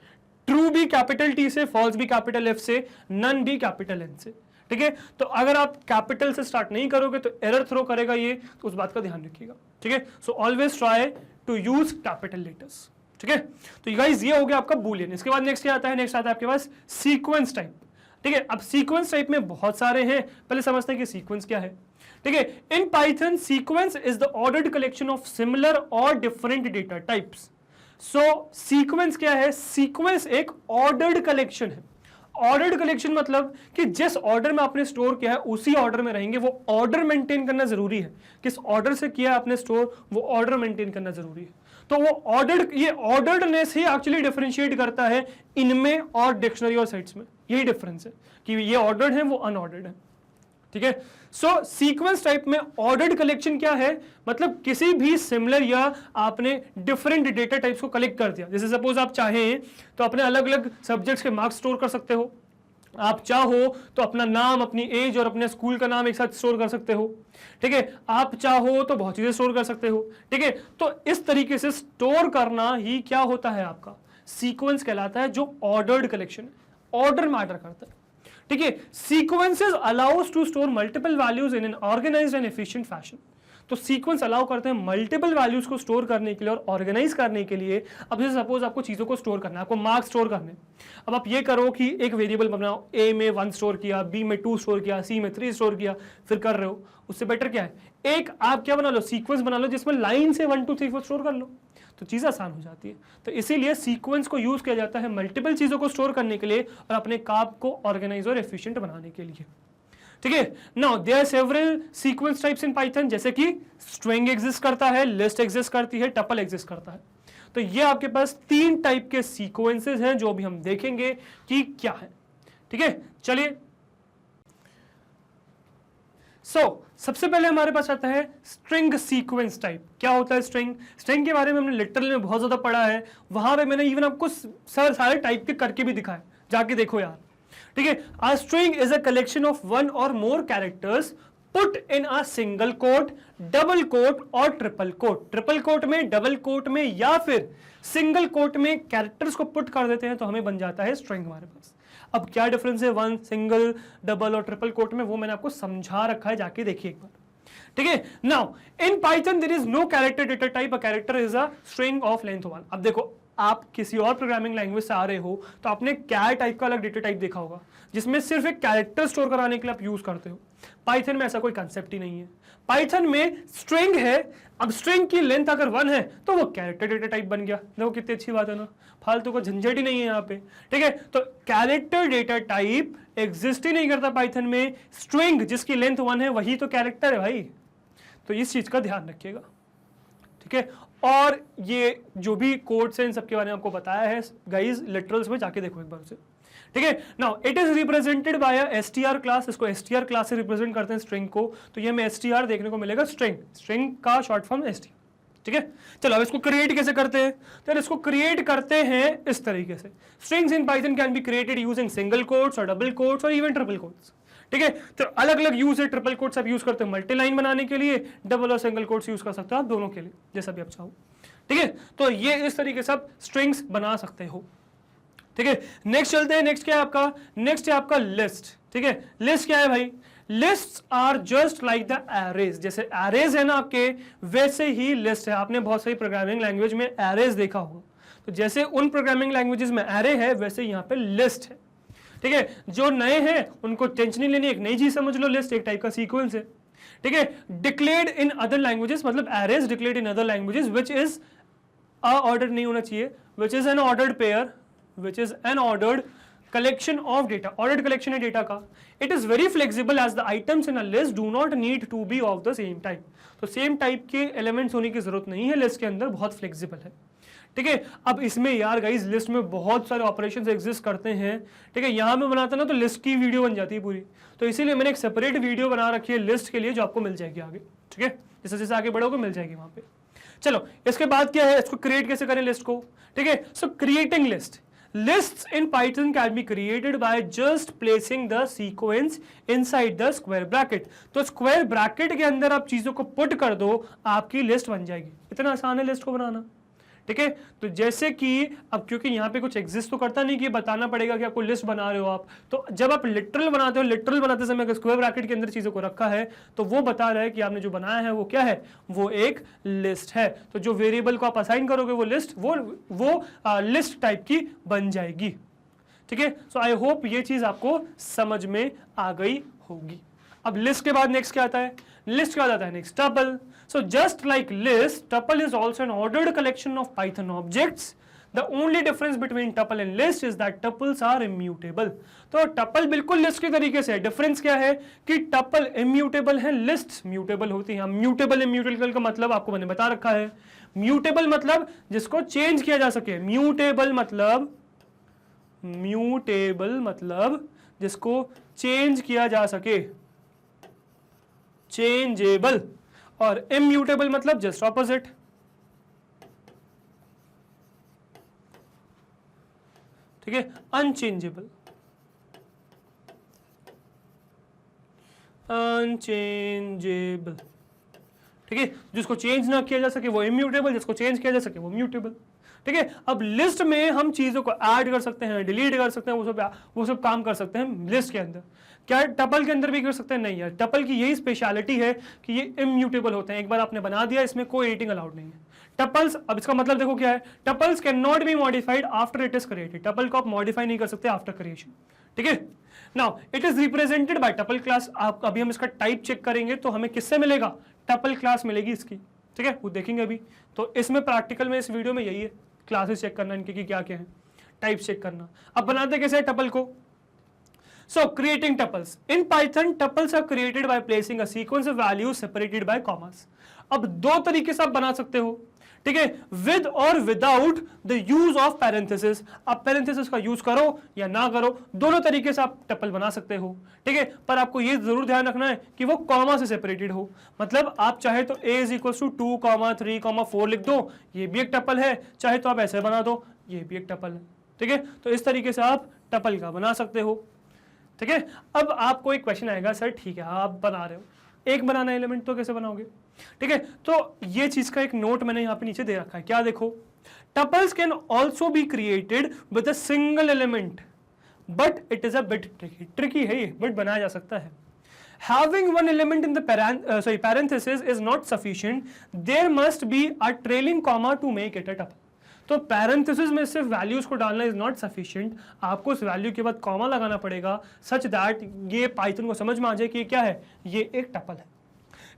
ट्रू भी कैपिटल टी से, फॉल्स भी कैपिटल एफ से, नन भी कैपिटल एन से। ठीक है, तो अगर आप कैपिटल से स्टार्ट नहीं करोगे तो एरर थ्रो करेगा ये, तो उस बात का ध्यान रखिएगा। ठीक है, so always try to use capital letters. ठीक है, तो गाइस ये हो गया आपका बूलियन। इसके बाद नेक्स्ट क्या आता है, नेक्स्ट आता है आपके पास सीक्वेंस टाइप। ठीक है, अब सीक्वेंस टाइप में बहुत सारे हैं, पहले समझते हैं कि सीक्वेंस क्या है। ठीक है, in Python sequence is the ordered collection of similar और डिफरेंट डेटा टाइप्स। सो सीक्वेंस क्या है, सीक्वेंस एक ऑर्डर्ड कलेक्शन है। ऑर्डर्ड कलेक्शन मतलब कि जिस ऑर्डर में आपने स्टोर किया है उसी ऑर्डर में रहेंगे, वो ऑर्डर मेंटेन करना जरूरी है, किस ऑर्डर से किया आपने स्टोर वो ऑर्डर मेंटेन करना जरूरी है। तो वो ऑर्डर्ड, ये ऑर्डर्डनेस ही एक्चुअली डिफरेंशिएट करता है इनमें और डिक्शनरी और सेट्स में, यही डिफरेंस है कि ये ऑर्डर्ड है वो अनऑर्डर्ड है। ठीक है, सो सीक्वेंस टाइप में ऑर्डर्ड कलेक्शन क्या है, मतलब किसी भी सिमिलर या आपने डिफरेंट डेटा टाइप्स को कलेक्ट कर दिया। जैसे सपोज आप चाहें तो अपने अलग अलग सब्जेक्ट्स के मार्क्स स्टोर कर सकते हो, आप चाहो तो अपना नाम, अपनी एज और अपने स्कूल का नाम एक साथ स्टोर कर सकते हो। ठीक है, आप चाहो तो बहुत चीजें स्टोर कर सकते हो। ठीक है, तो इस तरीके से स्टोर करना ही क्या होता है, आपका सीक्वेंस कहलाता है, जो ऑर्डर्ड कलेक्शन है, ऑर्डर मैटर करता है। ठीक है, sequences allows to store multiple values in an organized and efficient fashion. तो सीक्वेंस अलाउ करते हैं मल्टीपल वैल्यूज को स्टोर करने के लिए और ऑर्गेनाइज करने के लिए। अब जैसे सपोज आपको चीजों को स्टोर करना है, आपको मार्क्स स्टोर करने, अब आप ये करो कि एक वेरिएबल बनाओ, ए में 1 स्टोर किया, बी में 2 स्टोर किया, सी में 3 स्टोर किया, फिर कर रहे हो, उससे बेटर क्या है, एक आप क्या बना लो, सीक्वेंस बना लो जिसमें लाइन से 1 2 3 4 स्टोर कर लो, तो चीज़ आसान हो जाती है। तो इसीलिए सीक्वेंस को यूज किया जाता है मल्टीपल चीजों को स्टोर करने के लिए और अपने काम को ऑर्गेनाइज और एफिशिएंट बनाने के लिए। ठीक है, now there are several sequence types in Python, जैसे कि स्ट्रिंग एग्जिस्ट करता है, लिस्ट एग्जिस्ट करती है, टपल एग्जिस्ट करता है। तो ये आपके पास 3 टाइप के सीक्वेंसेस हैं जो भी हम देखेंगे कि क्या है। ठीक है, चलिए, सबसे पहले हमारे पास आता है स्ट्रिंग सीक्वेंस टाइप। क्या होता है स्ट्रिंग, स्ट्रिंग के बारे में हमने लिटरल में बहुत ज्यादा पढ़ा है, वहां पे मैंने इवन आपको सारे टाइप के करके भी दिखाए, जाके देखो यार। ठीक है, a string is a collection of 1 or more characters put in a single quote, double quote और ट्रिपल कोट। ट्रिपल कोट में, डबल कोट में या फिर सिंगल कोट में कैरेक्टर्स को पुट कर देते हैं तो हमें बन जाता है स्ट्रिंग हमारे पास। अब क्या डिफरेंस है 1, सिंगल, डबल और ट्रिपल कोट में, वो मैंने आपको समझा रखा है, जाके देखिए एक बार। ठीक है, now in Python there is no character data type, a character is a string of length 1। अब देखो, आप किसी और प्रोग्रामिंग लैंग्वेज से आ रहे हो तो आपने कैर टाइप का अलग डेटा टाइप देखा होगा जिसमें सिर्फ एक कैरेक्टर स्टोर कराने के लिए आप यूज करते हो। पाइथन में ऐसा कोई कंसेप्ट ही नहीं है। पाइथन में स्ट्रिंग है, अब स्ट्रिंग की लेंथ अगर 1 है तो वो कैरेक्टर डेटा टाइप बन गया। देखो कितनी अच्छी बात है ना, फालतू का झंझट ही नहीं है यहाँ पे। ठीक है, तो कैरेक्टर डेटा टाइप एग्जिस्ट ही नहीं करता पाइथन में। स्ट्रिंग जिसकी लेंथ 1 है वही तो कैरेक्टर है भाई, तो इस चीज का ध्यान रखिएगा। ठीक है, और ये जो भी कोड्स हैं इन सबके बारे में आपको बताया है गाइस, लिटरल्स में जाके देखो एक बार से। ठीक है, now it is represented bye a STR class. इसको एसटीआर क्लास से रिप्रेजेंट करते हैं स्ट्रिंग को, तो ये हमें एसटीआर देखने को मिलेगा, स्ट्रिंग का शॉर्ट फॉर्म एसटीआर। ठीक है, चलो अब इसको क्रिएट कैसे करते हैं, तो इसको क्रिएट करते हैं इस तरीके से। Strings in Python can be created using single quotes और डबल कोट्स और इवन ट्रिपल कोट्स। ठीक है, तो अलग अलग यूज है। ट्रिपल कोट्स आप यूज करते हैं मल्टी लाइन बनाने के लिए, डबल और सिंगल कोट्स यूज कर सकते हो आप दोनों के लिए, जैसा भी आप चाहो। ठीक है, तो ये इस तरीके से आप स्ट्रिंग्स बना सकते हो। ठीक है, नेक्स्ट चलते हैं। नेक्स्ट क्या है आपका, नेक्स्ट है आपका लिस्ट। ठीक है, लिस्ट क्या है भाई, lists are just like the arrays. जैसे एरेज है ना आपके, वैसे ही लिस्ट है। आपने बहुत सारी प्रोग्रामिंग लैंग्वेज में एरेज देखा होगा। तो जैसे उन प्रोग्रामिंग लैंग्वेजेस में एरे है वैसे यहाँ पे लिस्ट है, ठीक है। जो नए हैं उनको टेंशन नहीं लेनी, एक नई चीज समझ लो, लिस्ट एक टाइप का सीक्वेंस है, ठीक है। डिक्लेयर्ड इन अदर लैंग्वेजेस मतलब arrays declared in other languages which is order नहीं होना चाहिए, which is an ordered pair, which is an ordered collection of data, ordered collection है डेटा का. It is very flexible as the items in a list do not need to be of the same type. तो same type के elements होने की जरूरत नहीं है list के अंदर, बहुत फ्लेक्सिबल है, ठीक है। अब इसमें यार गाइस लिस्ट में बहुत सारे ऑपरेशंस एग्जिस्ट करते हैं, ठीक है। यहाँ में बनाता ना तो लिस्ट की वीडियो बन जाती है पूरी, तो इसीलिए मैंने एक सेपरेट वीडियो बना रखी है लिस्ट के लिए जो आपको मिल जाएगी आगे, ठीक है। जैसे जैसे आगे बढ़ोगे मिल जाएगी वहां पे। चलो इसके बाद क्या है, इसको क्रिएट कैसे करें लिस्ट को, ठीक है। सो creating list, lists in Python can be created by just placing the sequence inside the square bracket. तो square bracket के अंदर आप चीजों को पुट कर दो, आपकी लिस्ट बन जाएगी। इतना आसान है लिस्ट को बनाना, ठीक है। तो जैसे कि अब क्योंकि यहाँ पे कुछ एग्जिस्ट तो करता नहीं कि बताना पड़ेगा कि आपको लिस्ट बना रहे हो आप, तो जब आप लिटरल बनाते हो, लिटरल बनाते समय अगर स्क्वायर ब्रैकेट के अंदर चीजों को रखा है तो वो बता रहा है कि आपने जो बनाया है वो क्या है, वो एक लिस्ट है। तो जो वेरिएबल को आप असाइन करोगे वो लिस्ट वो लिस्ट टाइप की बन जाएगी, ठीक है। सो आई होप ये चीज आपको समझ में आ गई होगी। अब लिस्ट के बाद नेक्स्ट क्या आता है, लिस्ट के बाद आता है next tuple. So just like list, tuple is also an ordered collection of Python objects. The only difference between tuple and list is that tuples are immutable. तो tuple बिल्कुल list के तरीके से है, डिफरेंस क्या है कि tuple immutable है, list mutable होती है। mutable immutable का मतलब आपको मैंने बता रखा है। mutable मतलब जिसको चेंज किया जा सके, mutable मतलब जिसको चेंज किया जा सके, चेंजेबल। और इम्यूटेबल मतलब जस्ट ऑपोजिट, ठीक है, अनचेंजेबल। ठीक है, जिसको चेंज ना किया जा सके वो इम्यूटेबल, जिसको चेंज किया जा सके वो म्यूटेबल, ठीक है। अब लिस्ट में हम चीजों को ऐड कर सकते हैं, डिलीट कर सकते हैं, वो सब काम कर सकते हैं लिस्ट के अंदर। क्या टपल के अंदर भी कर सकते हैं? नहीं यार, टपल की यही स्पेशलिटी है कि ये इम्यूटेबल होते हैं। एक बार आपने बना दिया, इसमें कोई एडिटिंग अलाउड नहीं है। टपल्स, अब इसका मतलब देखो क्या है, tuples can not be modified after it is created. Tuple को आप मॉडिफाई नहीं कर सकते आफ्टर क्रिएशन, ठीक है। Now it is represented bye tuple class. आप अभी हम इसका टाइप चेक करेंगे तो हमें किससे मिलेगा, टपल क्लास मिलेगी इसकी, ठीक है, वो देखेंगे अभी। तो इसमें प्रैक्टिकल में इस वीडियो में यही है, क्लासेस चेक करना इनके कि क्या क्या है, टाइप चेक करना। अब बनाते कैसे टपल को, so creating tuples in Python, tuples are created by placing a sequence of values separated by commas. अब दो तरीके से आप बना सकते हो, ठीक है, विद और without the use of parenthesis. आप पैरेंथेसिस का यूज करो या ना करो, दोनों तरीके से आप टपल बना सकते हो, ठीक है। पर आपको ये जरूर ध्यान रखना है कि वो कॉमा से सेपरेटेड हो। मतलब आप चाहे तो a = 2, 3, 4 लिख दो, ये भी एक टपल है, चाहे तो आप ऐसे बना दो, ये भी एक टपल है, ठीक है। तो इस तरीके से आप टपल का बना सकते हो, ठीक है। अब आपको एक क्वेश्चन आएगा, सर ठीक है आप बना रहे हो, एक बनाना एलिमेंट तो कैसे बनाओगे, ठीक है। तो ये चीज का एक नोट मैंने यहाँ पे नीचे दे रखा है, क्या देखो, tuples can also be created with a single element but it is a bit tricky. Tricky है ये, बट बनाया जा सकता है। Having one element in the parenthesis is not sufficient. There must be a trailing comma to make it a tuple. तो parenthesis में सिर्फ values को डालना इज नॉट सफिशिएंट, आपको उस वैल्यू के बाद कॉमा लगाना पड़ेगा सच दैट ये पाइथन को समझ में आ जाए कि क्या है, ये एक टपल है,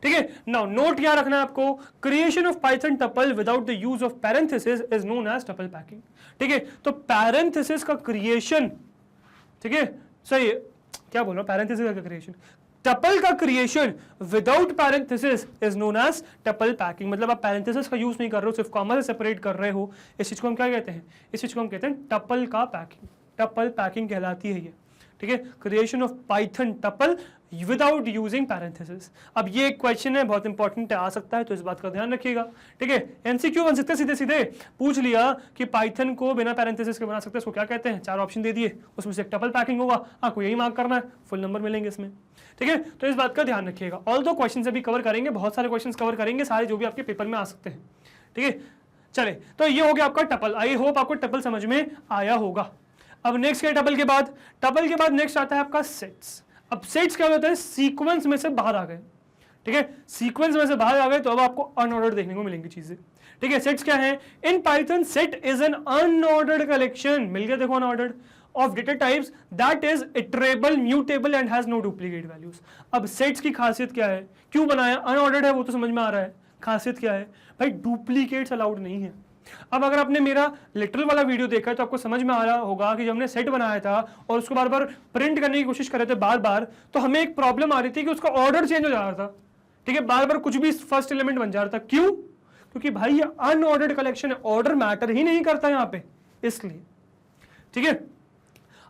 ठीक है। नाउ नोट क्या रखना है आपको, creation of Python tuple without the use of parenthesis is known as tuple packing, ठीक है। तो पैरेंथेसिस का क्रिएशन, ठीक है, सही क्या बोल रहा हूं, पैरेंथेसिस का क्रिएशन, टपल का creation without parenthesis is known as tuple packing. मतलब आप पैरेंथेसिस का यूज नहीं कर रहे हो, सिर्फ कॉमा से सेपरेट कर रहे हो, इस चीज को हम क्या कहते हैं, इस चीज को हम कहते हैं टपल का पैकिंग। टपल पैकिंग कहलाती है ये, ठीक है, creation of Python tuple without using parenthesis. अब ये एक क्वेश्चन है, बहुत इंपॉर्टेंट है, आ सकता है, तो इस बात का ध्यान रखिएगा, ठीक है। एमसीक्यू बन सकते सीधे सीधे पूछ लिया कि पाइथन को बिना पैरेंथेसिस के बना सकते हैं, इसको क्या कहते हैं, 4 ऑप्शन दे दिए, उसमें से एक टपल पैकिंग होगा, आपको यही मार्क करना है, फुल नंबर मिलेंगे इसमें, ठीक है। तो इस बात का ध्यान रखिएगा। ऑल दो क्वेश्चन अभी कवर करेंगे, बहुत सारे क्वेश्चन कवर करेंगे, सारे जो भी आपके पेपर में आ सकते हैं, ठीक है। चले, तो ये हो गया आपका टपल। आई होप आपको टपल समझ में आया होगा। अब नेक्स्ट क्या है, टपल के बाद नेक्स्ट आता है आपका सेट्स। अब सेट्स क्या होता है, सीक्वेंस में से बाहर आ गए, ठीक है, सीक्वेंस में से बाहर आ गए तो अब आपको अनऑर्डर्ड देखने को मिलेंगी चीजें। ठीक है, सेट्स क्या है? In Python set is an unordered collection, मिल गया देखो unordered, of data types that is iterable, mutable and has no duplicate values। अब सेट्स की खासियत क्या है, क्यों बनाया? अनऑर्डर्ड है वो तो समझ में आ रहा है, खासियत क्या है भाई? डुप्लीकेट्स अलाउड नहीं है। अब अगर आपने मेरा लिटरल वाला वीडियो देखा है तो आपको समझ में आ रहा होगा कि जब हमने सेट बनाया था और उसको बार बार प्रिंट करने की कोशिश कर रहे थे बार बार, तो हमें एक प्रॉब्लम आ रही थी कि उसका ऑर्डर चेंज हो जा रहा था। ठीक है, बार बार कुछ भी फर्स्ट एलिमेंट बन जा रहा था। क्यों? क्योंकि भाई ये अनऑर्डर्ड कलेक्शन है, ऑर्डर मैटर ही नहीं करता यहाँ पे, इसलिए। ठीक है,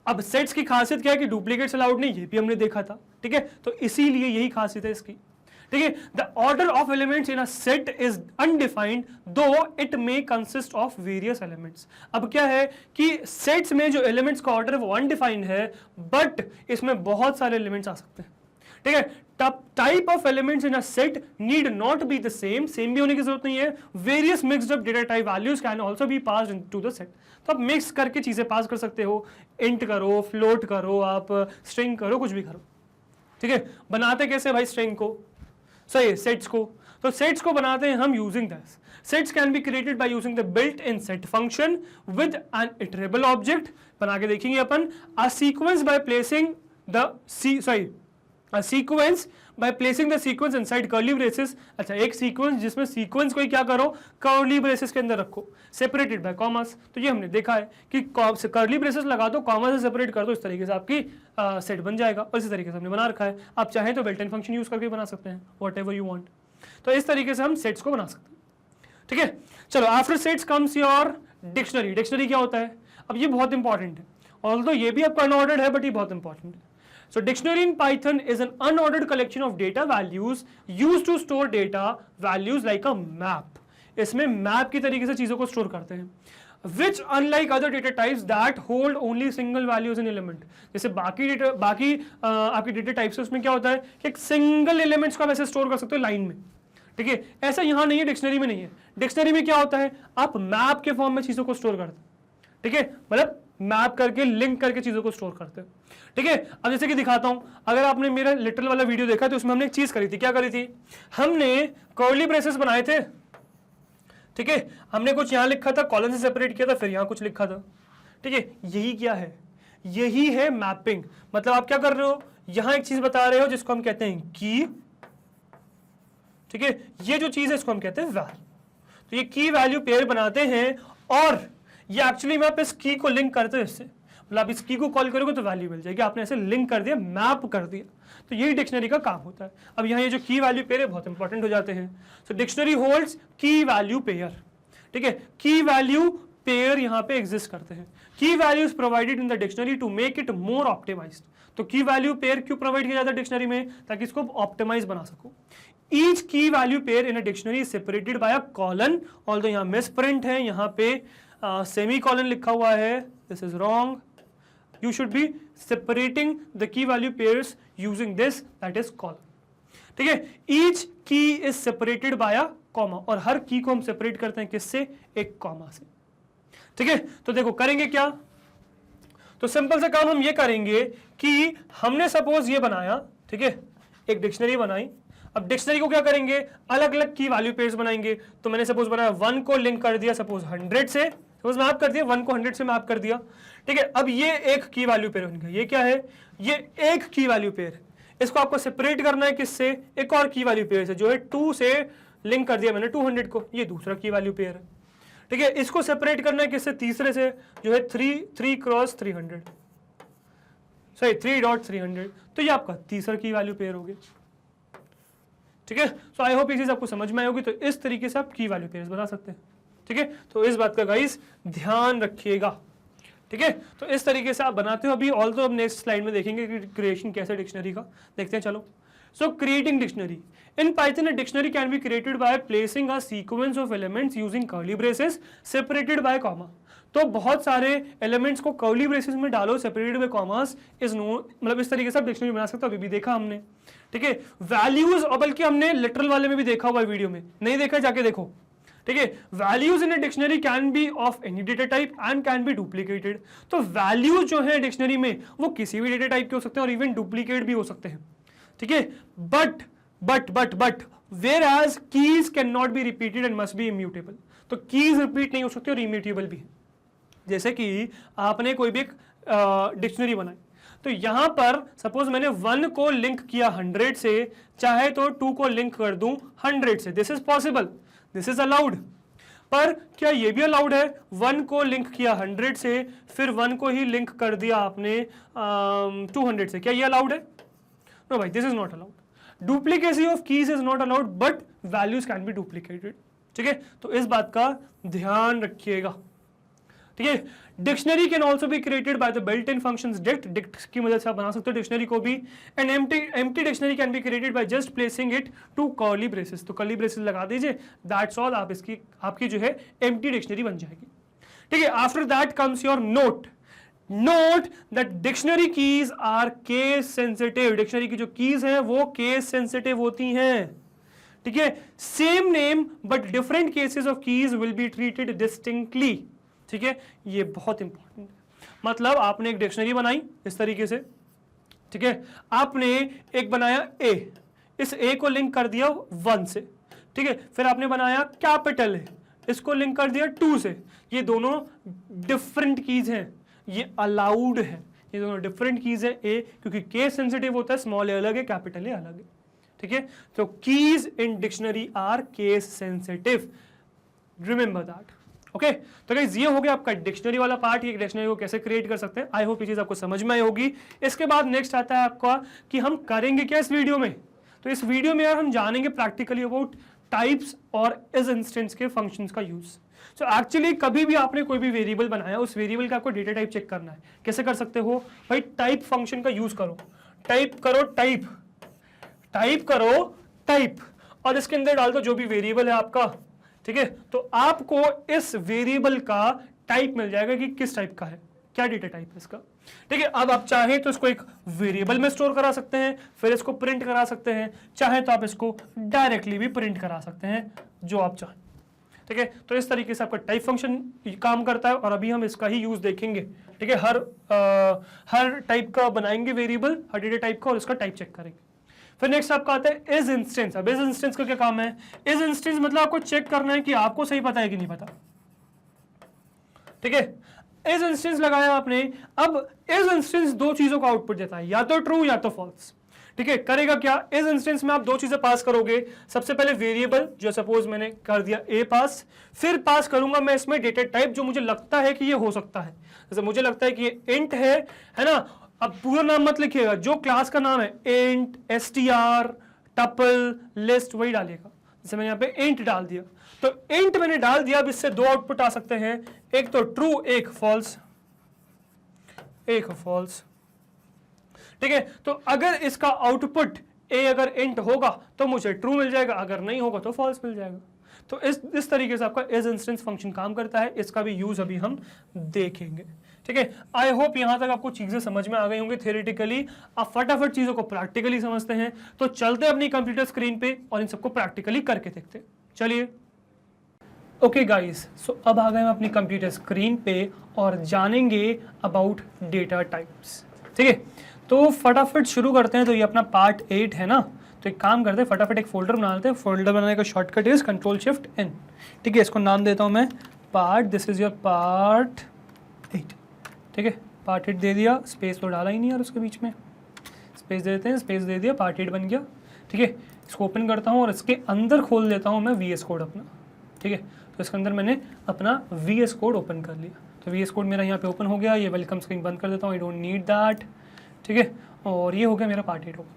अब सेट्स की खासियत क्या है कि डुप्लीकेट्स अलाउड नहीं, ये भी हमने देखा था। ठीक है, तो इसीलिए यही खासियत है इसकी। ठीक है, the order of elements in a set is undefined though it may consist of various elements. अब क्या है कि सेट्स में जो एलिमेंट्स का ऑर्डर है वो अनडिफाइंड है, बट इसमें बहुत सारे एलिमेंट्स आ सकते हैं। ठीक है, type of elements in a set need not be the same, same भी होने की जरूरत नहीं है। Various mixed up data type values can also be passed into the set. तो आप मिक्स करके चीजें पास कर सकते हो, इंट करो, फ्लोट करो, आप स्ट्रिंग करो, कुछ भी करो। ठीक है, बनाते कैसे भाई स्ट्रिंग को? सही, सेट्स को। तो सेट्स को बनाते हैं हम using this. Sets can be created by using the built in set function with an iterable object. बना के देखेंगे अपन। A sequence by placing the sequence by placing the sequence inside curly braces. अच्छा, एक सीक्वेंस जिसमें sequence को ही क्या करो, कर्ली ब्रेसेस के अंदर रखो, सेपरेटेड बाय कॉमास। तो ये हमने देखा है कि कर्ली ब्रेसेस लगा दो, कॉमा से सेपरेट कर दो, इस तरीके से आपकी सेट बन जाएगा। और इसी तरीके से हमने बना रखा है। आप चाहें तो बिल्ट इन फंक्शन यूज करके बना सकते हैं, वॉट एवर यू वांट। तो इस तरीके से हम सेट्स को बना सकते हैं। ठीक है, चलो after sets comes your dictionary. Dictionary क्या होता है? अब ये बहुत इंपॉर्टेंट है, ऑल्दो ये भी आपका अनऑर्डर्ड है, बट ये बहुत इंपॉर्टेंट है। So dictionary in Python is an unordered collection of data values used to store data values like a map। इसमें मैप की तरीके से चीजों को स्टोर करते हैं। Which unlike other data types that hold only single values in element। जैसे बाकी आपकी डेटा टाइप्स है उसमें क्या होता है कि एक सिंगल एलिमेंट्स को आप ऐसे स्टोर कर सकते हो लाइन में। ठीक है, ऐसा यहाँ नहीं है, डिक्शनरी में नहीं है। डिक्शनरी में क्या होता है, आप मैप के फॉर्म में चीजों को स्टोर करते हैं। ठीक है, मतलब मैप करके, लिंक करके चीजों को स्टोर करते हैं। ठीक है, अब जैसे कि दिखाता हूं, अगर आपने मेरा लिटरल वाला वीडियो देखा तो उसमें हमने एक चीज करी थी। क्या करी थी? हमने कर्ली ब्रेसेस बनाए थे। ठीक है, हमने कुछ यहां लिखा था, कॉलन से सेपरेट किया था, फिर यहां कुछ लिखा था। ठीक है, यही क्या है? यही है मैपिंग। मतलब आप क्या कर रहे हो, यहां एक चीज बता रहे हो जिसको हम कहते हैं की। ठीक है, ये जो चीज है इसको हम कहते हैं वैल। तो ये की वैल्यू पेयर बनाते हैं और ये एक्चुअली में आप इस की को लिंक करते हो इससे। मतलब आप इस की को कॉल करोगे तो वैल्यू मिल जाएगी। आपने ऐसे लिंक कर दिया, मैप कर दिया। तो यही डिक्शनरी का काम होता है। अब यहाँ ये जो की वैल्यू पेयर है बहुत इंपॉर्टेंट हो जाते हैं। सो डिक्शनरी होल्ड्स की वैल्यू पेयर। ठीक है, की वैल्यू पेयर यहाँ पे एग्जिस्ट करते हैं। Key value is provided in the dictionary to make it more optimized. तो की वैल्यू पेयर क्यों प्रोवाइड किया जाता है डिक्शनरी में? ताकि इसको ऑप्टिमाइज बना सको। ईच की value pair in a dictionary is separated by a colon. Although यहाँ मिस प्रिंट है, यहाँ पे सेमी कॉलन लिखा हुआ है, this is wrong. You should be separating the key value pairs using this, that is column। ठीक है, each key is separated by a comma। और हर की को हम सेपरेट करते हैं किससे? एक कॉमा से। ठीक है, तो देखो करेंगे क्या? तो सिंपल सा काम हम ये करेंगे कि हमने सपोज ये बनाया, ठीक है, एक डिक्शनरी बनाई। अब डिक्शनरी को क्या करेंगे? अलग अलग की वैल्यू पेयर्स बनाएंगे। तो मैंने सपोज बनाया 1 को लिंक कर दिया सपोज 100 से, सपोज मैप कर दिया 1 को 100 से मैप कर दिया। ठीक है, अब ये एक की वैल्यू पेयर बन गया। ये क्या है? ये एक की वैल्यू पेयर। इसको आपको सेपरेट करना है किससे? एक और की वैल्यू पेयर से, जो है 2 से लिंक कर दिया मैंने 200 को, ये दूसरा की वैल्यू पेयर है। ठीक है, इसको सेपरेट करना है किससे? तीसरे से, जो है 3 क्रॉस 300, सही 3.300। तो ये आपका तीसरा की वैल्यू पेयर होगी। ठीक है, सो आई होप ये चीज आपको समझ में आई होगी। तो इस तरीके से आप की वैल्यू पेयर्स बना सकते हैं। ठीक है, तो इस बात का गाइस ध्यान रखिएगा। ठीक है, तो इस तरीके से आप बनाते हो। अभी ऑल्सो अब नेक्स्ट स्लाइड में देखेंगे कि क्रिएशन कैसे डिक्शनरी का, देखते हैं चलो। So creating dictionary in Python, a dictionary can be created by placing a sequence of elements using curly braces separated by comma. तो बहुत सारे एलिमेंट्स को कर्ली ब्रेसेस में डालो, separated by commas is no, मतलब इस तरीके से आप डिक्शनरी बना सकते हो। अभी भी देखा हमने। ठीक है, वैल्यूज, और बल्कि हमने लिटरल वाले में भी देखा हुआ वीडियो में, नहीं देखा जाके देखो। ठीक है, values in a dictionary can B of any data type and can be duplicated. तो वैल्यूज जो है डिक्शनरी में वो किसी भी डेटा टाइप के हो सकते हैं और इवन डुप्लीकेट भी हो सकते हैं। ठीक है, but but whereas keys can not be repeated and must be immutable. तो कीज रिपीट नहीं हो सकती और इम्यूटेबल भी है। जैसे कि आपने कोई भी एक डिक्शनरी बनाई, तो यहां पर सपोज मैंने 1 को लिंक किया 100 से, चाहे तो 2 को लिंक कर दूं 100 से, this is possible, this is allowed. पर क्या ये भी अलाउड है 1 को लिंक किया 100 से, फिर 1 को ही लिंक कर दिया आपने 200 से, क्या ये अलाउड है? नो भाई, this is not allowed. Duplicacy of keys is not allowed but values can be duplicated. ठीक है, तो इस बात का ध्यान रखिएगा। ठीक है, dictionary can also be created by the built in functions dict की मदद से आप बना सकते हो डिक्शनरी को भी। And empty dictionary can be created by just placing it to curly braces. तो कर्ली ब्रेसेस लगा दीजिए, दैट्स ऑल, आप इसकी आपकी जो है एम्प्टी डिक्शनरी बन जाएगी। ठीक है, after that comes your note that dictionary keys are case sensitive. Dictionary की जो कीज हैं वो केस सेंसिटिव होती हैं। ठीक है, same name but different cases of keys will be treated distinctly. ठीक है, ये बहुत इंपॉर्टेंट है। मतलब आपने एक डिक्शनरी बनाई इस तरीके से, ठीक है, आपने एक बनाया ए, इस ए को लिंक कर दिया 1 से, ठीक है, फिर आपने बनाया कैपिटल ए, इसको लिंक कर दिया 2 से। ये दोनों डिफरेंट कीज हैं, ये अलाउड है, ये दोनों डिफरेंट कीज है। ए क्योंकि केस सेंसिटिव होता है, स्मॉल ए अलग है, कैपिटल ए अलग है। ठीक है, तो keys in dictionary are case sensitive, remember that. Okay, तो गाइस ये हो गया आपका डिक्शनरी वाला पार्ट, ये डिक्शनरी को कैसे क्रिएट कर सकते हैं। आई होप ये चीज आपको समझ में आई होगी। इसके बाद नेक्स्ट आता है आपका कि हम करेंगे क्या इस वीडियो में। तो इस वीडियो में यार हम जानेंगे प्रैक्टिकली अबाउट टाइप्स और इस इंस्टेंस के फंक्शंस का यूज। सो एक्चुअली कभी भी आपने कोई भी वेरिएबल बनाया, उस वेरिएबल का आपको डेटा टाइप चेक करना है। कैसे कर सकते हो भाई? टाइप फंक्शन का यूज करो, टाइप करो टाइप और इसके अंदर डाल दो जो भी वेरिएबल है आपका। ठीक है, तो आपको इस वेरिएबल का टाइप मिल जाएगा कि किस टाइप का है, क्या डेटा टाइप है इसका। ठीक है, अब आप चाहें तो इसको एक वेरिएबल में स्टोर करा सकते हैं, फिर इसको प्रिंट करा सकते हैं, चाहे तो आप इसको डायरेक्टली भी प्रिंट करा सकते हैं, जो आप चाहें। ठीक है, तो इस तरीके से आपका टाइप फंक्शन काम करता है और अभी हम इसका ही यूज देखेंगे। ठीक है, हर टाइप का बनाएंगे वेरिएबल, हर डेटा टाइप का, और इसका टाइप चेक करेंगे। फिर नेक्स्ट आपका आता है इज इंस्टेंस। अब इज इंस्टेंस का क्या काम है? इज इंस्टेंस मतलब आपको चेक करना है कि आपको सही पता है कि नहीं पता। ठीक है, इज इंस्टेंस लगाया आपने। अब इज इंस्टेंस दो चीजों का आउटपुट देता है, या तो ट्रू या तो फॉल्स। ठीक है, करेगा क्या? इज इंस्टेंस में आप दो चीजें पास करोगे। सबसे पहले वेरिएबल, जो सपोज मैंने कर दिया ए पास, फिर पास करूंगा मैं इसमें डेटा टाइप जो मुझे लगता है कि ये हो सकता है। जैसे मुझे लगता है कि ये इंट है ना। अब पूरा नाम मत लिखिएगा, जो क्लास का नाम है इंट, str, टपल, लिस्ट, वही डालिएगा। जैसे मैंने यहाँ पे इंट डाल दिया, तो इंट मैंने डाल दिया। अब इससे दो आउटपुट आ सकते हैं, एक तो ट्रू, एक फॉल्स, एक फॉल्स। ठीक है, तो अगर इसका आउटपुट ए अगर इंट होगा तो मुझे ट्रू मिल जाएगा, अगर नहीं होगा तो फॉल्स मिल जाएगा। तो इस तरीके से आपका इज इंस्टेंस फंक्शन काम करता है। इसका भी यूज अभी हम देखेंगे। ठीक है, आई होप यहां तक आपको चीजें समझ में आ गई होंगी थियोरेटिकली। आप फटाफट चीजों को प्रैक्टिकली समझते हैं, तो चलते हैं अपनी कंप्यूटर स्क्रीन पे और इन सबको प्रैक्टिकली करके देखते हैं। चलिए। ओके गाइस, सो अब आ गए हम अपनी कंप्यूटर स्क्रीन पे और जानेंगे अबाउट डेटा टाइप्स। ठीक है, तो फटाफट शुरू करते हैं। तो ये अपना पार्ट 8 है ना, तो एक काम करते हैं, फटाफट एक फोल्डर बना लेते हैं। फोल्डर बनाने का शॉर्टकट इज Ctrl+Shift+N। ठीक है, इसको नाम देता हूँ मैं part, this is your part 8। ठीक है, पार्ट 8 दे दिया, स्पेस तो डाला ही नहीं यार उसके बीच में, स्पेस दे देते हैं, स्पेस दे दिया, पार्ट 8 बन गया। ठीक है, इसको ओपन करता हूँ और इसके अंदर खोल देता हूँ मैं VS कोड अपना। ठीक है, तो इसके अंदर मैंने अपना VS कोड ओपन कर लिया। तो VS कोड मेरा यहाँ पे ओपन हो गया। ये वेलकम स्क्रीन बंद कर देता हूँ, आई डोंट नीड दैट। ठीक है, और ये हो गया मेरा पार्ट 8 होगा।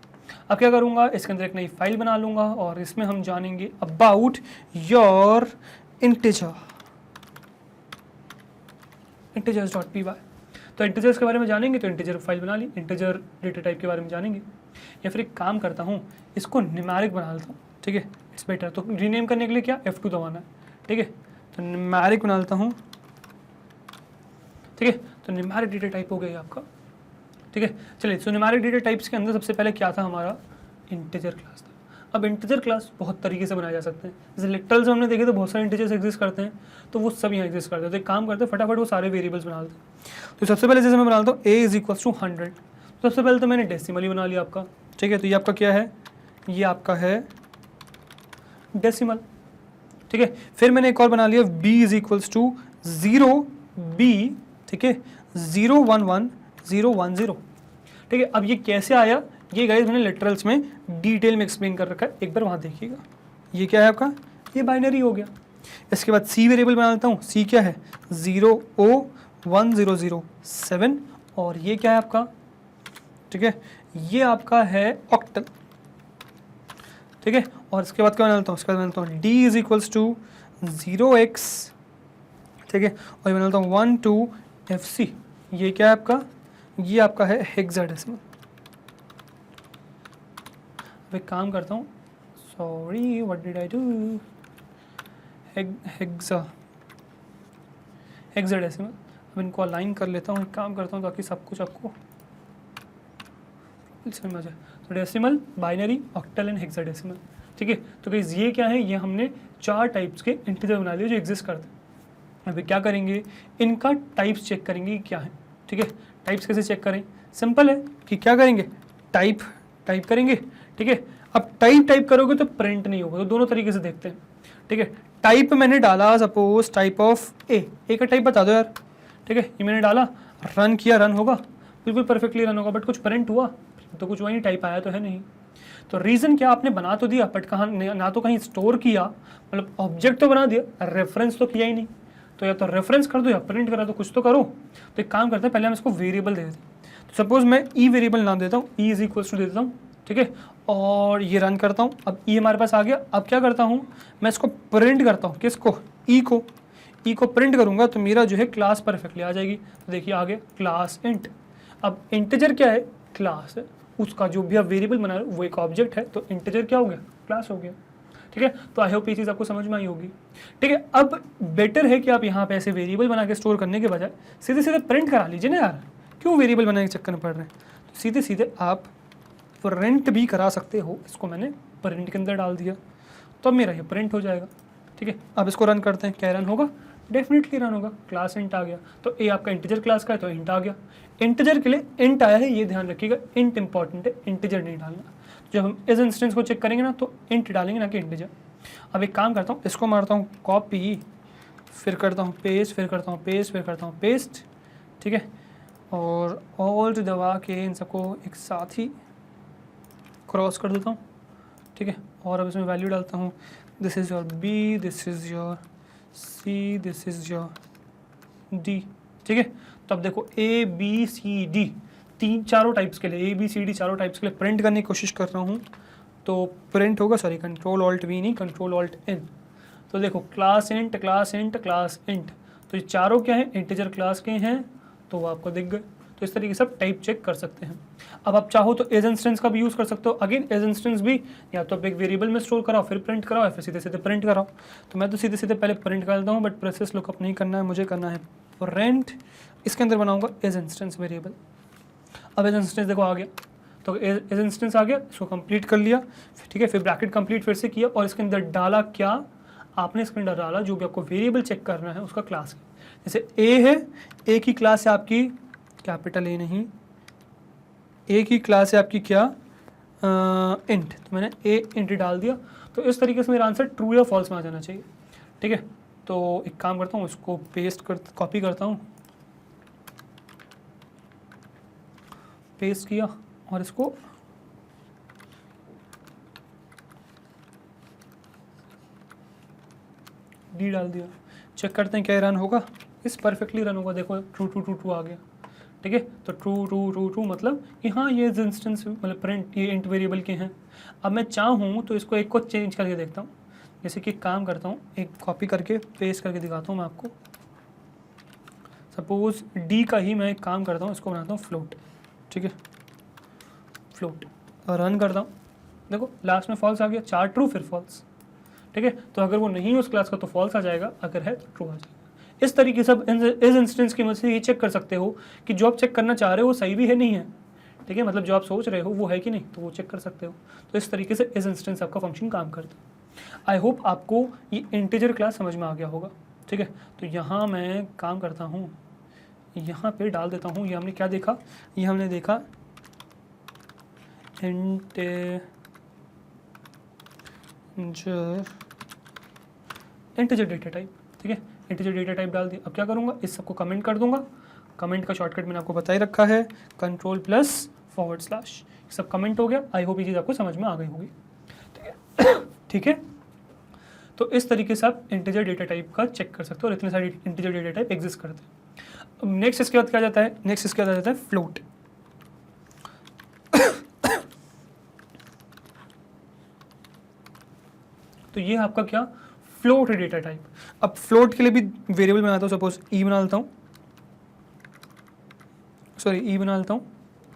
अब क्या करूँगा, इसके अंदर एक नई फाइल बना लूँगा और इसमें हम जानेंगे अबाउट योर इंटीजर्स.py। तो इंटीजर्स के बारे में जानेंगे, तो इंटीजर फाइल बना ली। इंटीजर डेटा टाइप के बारे में जानेंगे, या फिर एक काम करता हूँ, इसको न्यूमेरिक बना लेता हूँ। ठीक है, इट्स बेटर। तो रीनेम करने के लिए क्या, F2 दबाना है। ठीक है, तो न्यूमेरिक बना लेता हूँ। ठीक है, तो न्यूमेरिक डेटा टाइप हो गया आपका। ठीक है, चलिए। सो न्यूमेरिक डेटा टाइप्स के अंदर सबसे पहले क्या था हमारा, इंटीजर क्लास था। अब इंटीजर क्लास बहुत तरीके से बनाए जा सकते हैं। जैसे लिटरल्स हमने देखे तो बहुत सारे इंटीजर्स एग्जिस्ट करते हैं, तो वो सब यहाँ एग्जिस्ट करते हैं। तो एक काम करते हैं, फटाफट वो सारे वेरिएबल्स बना लेते हैं। तो सबसे पहले जैसे मैं बना लेता हूँ a = 100। तो सबसे पहले तो मैंने डेसिमल ही बना लिया आपका। ठीक है, तो ये आपका क्या है, ये आपका है डेसिमल, ठीक है। फिर मैंने एक और बना लिया b is equals to 0 b, ठीक है, 0 1 1 0 1 0, ठीक है। अब ये कैसे आया, ये गाइस मैंने लिटरल्स में डिटेल में एक्सप्लेन कर रखा है, एक बार वहाँ देखिएगा। ये क्या है आपका, ये बाइनरी हो गया। इसके बाद c वेरिएबल बना लेता हूँ, c क्या है 0 o 1 0 0 7, और ये क्या है आपका, ठीक है, ये आपका है ऑक्टल, ठीक है। और इसके बाद क्या बना लेता हूँ, इसके बाद बना लेता हूँ d is equals to 0x, ठीक है, और बना लेता हूँ 1 2 fc, ये क्या है आपका, ये आपका है हेक्साडेसिमल। अब एक काम करता हूँ, sorry what did I do, hexadecimal. अब इनको अलाइन कर लेता हूँ, एक काम करता हूँ ताकि सब कुछ आपको समझ आ जाए। तो decimal, binary, octal and hexadecimal, ठीक है। तो गाइस ये क्या है, ये हमने 4 टाइप्स के इंटीजर बना लिए जो एग्जिस्ट करते हैं। अभी क्या करेंगे, इनका टाइप्स चेक करेंगे क्या है, ठीक है। टाइप्स कैसे चेक करें, सिंपल है कि क्या करेंगे, टाइप करेंगे, ठीक है। अब टाइप करोगे तो प्रिंट नहीं होगा, तो दोनों तरीके से देखते हैं, ठीक है। टाइप मैंने डाला सपोज टाइप ऑफ ए का टाइप बता दो यार, ठीक है, ये मैंने डाला, रन किया, रन होगा, बिल्कुल परफेक्टली रन होगा, बट कुछ प्रिंट हुआ तो कुछ वही टाइप आया तो है नहीं। तो रीज़न क्या, आपने बना तो दिया बट कहाँ, ना तो कहीं स्टोर किया, मतलब ऑब्जेक्ट तो बना दिया, रेफरेंस तो किया ही नहीं। तो या तो रेफरेंस कर दो या प्रिंट करा दो, कुछ तो करो। तो एक काम करते हैं, पहले हम इसको वेरिएबल दे देते हैं। तो सपोज मैं ई वेरिएबल नाम देता हूँ, ई इज इक्वल्स टू दे देता हूँ, ठीक है, और ये रन करता हूँ। अब ई हमारे पास आ गया। अब क्या करता हूँ, मैं इसको प्रिंट करता हूँ, किसको, ई को प्रिंट करूँगा तो मेरा जो है क्लास परफेक्टली आ जाएगी। तो देखिए आ गया क्लास इंट। अब इंटीजर क्या है, क्लास है, उसका जो भी आप वेरिएबल बना रहे हो वो एक ऑब्जेक्ट है, तो इंटीजर क्या हो गया, क्लास हो गया, ठीक है। तो आई होप ये चीज़ आपको समझ में आई होगी, ठीक है। अब बेटर है कि आप यहाँ पे ऐसे वेरिएबल बना के स्टोर करने के बजाय सीधे सीधे प्रिंट करा लीजिए ना यार, क्यों वेरिएबल बनाने के चक्कर में पड़ रहे हैं। तो सीधे सीधे आप प्रिंट भी करा सकते हो। इसको मैंने प्रिंट के अंदर डाल दिया, तो अब मेरा ये प्रिंट हो जाएगा, ठीक है। अब इसको रन करते हैं, क्या रन होगा, डेफिनेटली रन होगा, क्लास इंट आ गया। तो ए आपका इंटीजर क्लास का है तो इंट आ गया। इंटीजर के लिए इंट आया है, ये ध्यान रखिएगा, इंट इंपॉर्टेंट है, इंटीजर नहीं डालना। जब हम इस इंस्टेंस को चेक करेंगे ना तो इंट डालेंगे ना कि इंटीजर। अब एक काम करता हूँ, इसको मारता हूँ कॉपी, फिर करता हूँ पेस्ट, फिर करता हूँ पेस्ट, फिर करता हूँ पेस्ट, ठीक है, और ऑल्ट दबा के इन सबको एक साथ ही क्रॉस कर देता हूँ, ठीक है। और अब इसमें वैल्यू डालता हूँ, this is your B, this is your C, this is your D, ठीक है। तो अब देखो ए बी सी डी चारों टाइप्स के लिए, ए बी सी डी चारों टाइप्स के लिए प्रिंट करने की कोशिश कर रहा हूँ, तो प्रिंट होगा, सॉरी कंट्रोल ऑल्ट वी नहीं, कंट्रोल ऑल्ट एन। तो देखो class int class int class int, तो ये चारों क्या है, इंटीजर क्लास के हैं, तो वो आपको दिख गए। तो इस तरीके से आप टाइप चेक कर सकते हैं। अब आप चाहो तो एज इंस्टेंस का भी यूज़ कर सकते हो। अगेन एज इंस्टेंस भी या तो आप एक वेरिएबल में स्टोर कराओ फिर प्रिंट कराओ, या फिर सीधे सीधे प्रिंट कराओ। तो मैं तो सीधे सीधे पहले प्रिंट कर देता हूँ, बट प्रोसेस लुकअप नहीं करना है, मुझे करना है प्रिंट। इसके अंदर बनाऊंगा एज इंस्टेंस वेरिएबल। अब एज इंस्टेंस देखो आ गया, तो एज इंस्टेंस आ गया, इसको कंप्लीट कर लिया, ठीक है। फिर ब्रैकेट कंप्लीट फिर से किया, और इसके अंदर डाला क्या, आपने इसके अंदर डाला जो भी आपको वेरिएबल चेक करना है उसका क्लास। जैसे ए है, ए की क्लास है आपकी कैपिटल ए नहीं, ए की क्लास है आपकी क्या, इंट, तो मैंने ए इंट डाल दिया। तो इस तरीके से मेरा आंसर ट्रू या फॉल्स में आ जाना चाहिए, ठीक है। तो एक काम करता हूँ, इसको पेस्ट कर कॉपी करता हूँ, पेस्ट किया और इसको डी डाल दिया। चेक करते हैं क्या रन होगा, इस परफेक्टली रन होगा। देखो ट्रू ट्रू ट्रू ट्रू आ गया, ठीक है। तो ट्रू ट्रू ट्रू ट्रू मतलब कि हाँ ये इंस्टेंस मतलब प्रिंट ये इंट वेरिएबल के हैं। अब मैं चाहूँ तो इसको एक को चेंज करके देखता हूँ, जैसे कि काम करता हूँ, एक कॉपी करके पेस्ट करके दिखाता हूँ मैं आपको। सपोज डी का ही मैं एक काम करता हूँ, इसको बनाता हूँ फ्लोट, ठीक है, फ्लोट, रन करता हूँ। देखो लास्ट में फॉल्स आ गया, 4 ट्रू फिर फॉल्स, ठीक है। तो अगर वो नहीं है उस क्लास का तो फॉल्स आ जाएगा, अगर है तो ट्रू आ जाएगा। इस तरीके से इस इंस्टेंस की मदद से ये चेक कर सकते हो कि जो आप चेक करना चाह रहे हो वो सही भी है नहीं है, ठीक है, मतलब जो आप सोच रहे हो वो है कि नहीं, तो वो चेक कर सकते हो। तो इस तरीके से इस इंस्टेंस आपका फंक्शन काम करता है। आई होप आपको ये इंटीजर क्लास समझ में आ गया होगा, ठीक है। तो यहाँ मैं काम करता हूँ, यहाँ पे डाल देता हूँ, ये हमने क्या देखा, ये हमने देखा इंट इंटीजर डेटा टाइप, ठीक है, इंटीजर डेटा टाइप डाल दिया। अब क्या करूँगा, इस सबको कमेंट कर दूंगा। कमेंट का शॉर्टकट मैंने आपको बता ही रखा है, कंट्रोल प्लस फॉरवर्ड स्लैश, सब कमेंट हो गया। आई होप ये चीज़ आपको समझ में आ गई होगी, ठीक है। तो इस तरीके से आप इंटीजर डेटा टाइप का चेक कर सकते हो, और इतने सारे इंटीजर डेटा टाइप एग्जिस्ट करते हैं। अब नेक्स्ट इसके बाद क्या जाता है, नेक्स्ट इसके बाद आ जाता है फ्लोट। तो ये आपका क्या, फ्लोट डेटा टाइप। अब फ्लोट के लिए भी वेरिएबल बनाता हूँ, सपोज ई बना लेता हूँ, सॉरी ई बना लेता हूँ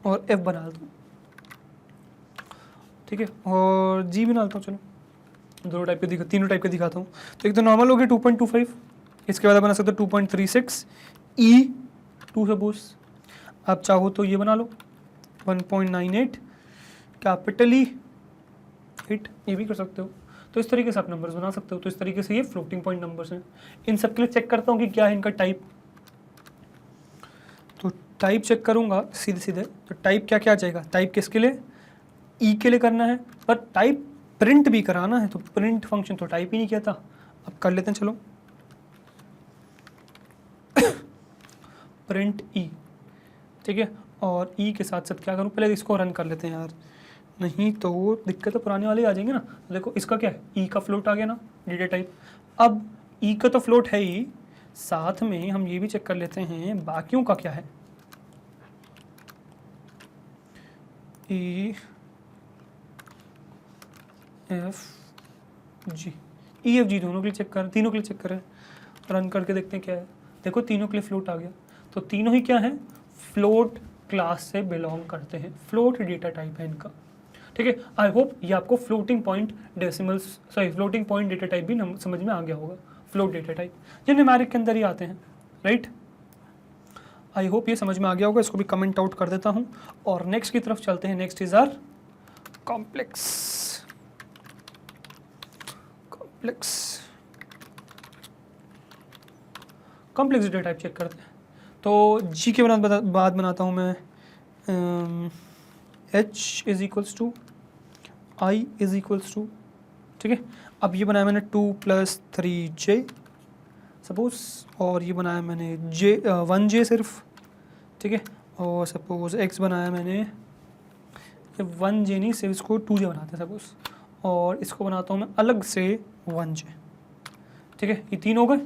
और एफ बना लेता हूँ, ठीक है, और जी बना लेता हूँ। चलो दोनों टाइप के तीनों टाइप के दिखाता हूँ। तो एक तो नॉर्मल हो गया 2.25, इसके बाद बना सकते हो 2.36 ई 2 सपोज। आप चाहो तो ये बना लो 1.98 कैपिटल ई 8, ये भी कर सकते हो। तो इस तरीके से आप नंबर्स बना सकते हो। तो इस तरीके से ये फ्लोटिंग पॉइंट नंबर्स हैं। इन सब के लिए चेक करता हूँ कि क्या है इनका टाइप। तो टाइप चेक करूँगा सीधे सीधे, तो टाइप क्या क्या आ जाएगा, टाइप किसके लिए, ई के लिए करना है, पर टाइप प्रिंट भी कराना है, तो प्रिंट फंक्शन तो टाइप ही नहीं किया था, अब कर लेते हैं। चलो प्रिंट ई, ठीक है, और ई के साथ साथ क्या करूँ, पहले इसको रन कर लेते हैं यार, नहीं तो दिक्कत तो पुराने वाले आ जाएंगे ना। देखो इसका क्या है, ई का फ्लोट आ गया ना डेटा टाइप। अब ई का तो फ्लोट है ही, साथ में हम ये भी चेक कर लेते हैं बाकियों का क्या है। E F G, E F G दोनों के लिए चेक कर, तीनों के लिए चेक करें, रन करके देखते हैं क्या है। देखो तीनों के लिए फ्लोट आ गया, तो तीनों ही क्या है, फ्लोट क्लास से बिलोंग करते हैं, फ्लोट डेटा टाइप है इनका, ठीक है। आई होप ये आपको floating point decimals, sorry floating point data type भी समझ में आ गया होगा। फ्लोट डेटा टाइप जो न्यूमेरिक के अंदर ही आते हैं, राइट। आई होप ये समझ में आ गया होगा। इसको भी कमेंट आउट कर देता हूँ और नेक्स्ट की तरफ चलते हैं। Next is are complex data type check करते हैं। तो जी के बाद बनाता हूँ मैं h is equals to I is equals to, ठीक है। अब ये बनाया मैंने 2 + 3j सपोज, और ये बनाया मैंने 1j सिर्फ, ठीक है। और सपोज x बनाया मैंने 1j नहीं, सिर्फ इसको 2j बनाते हैं सपोज, और इसको बनाता हूँ मैं अलग से 1j, ठीक है। ये तीन हो गए।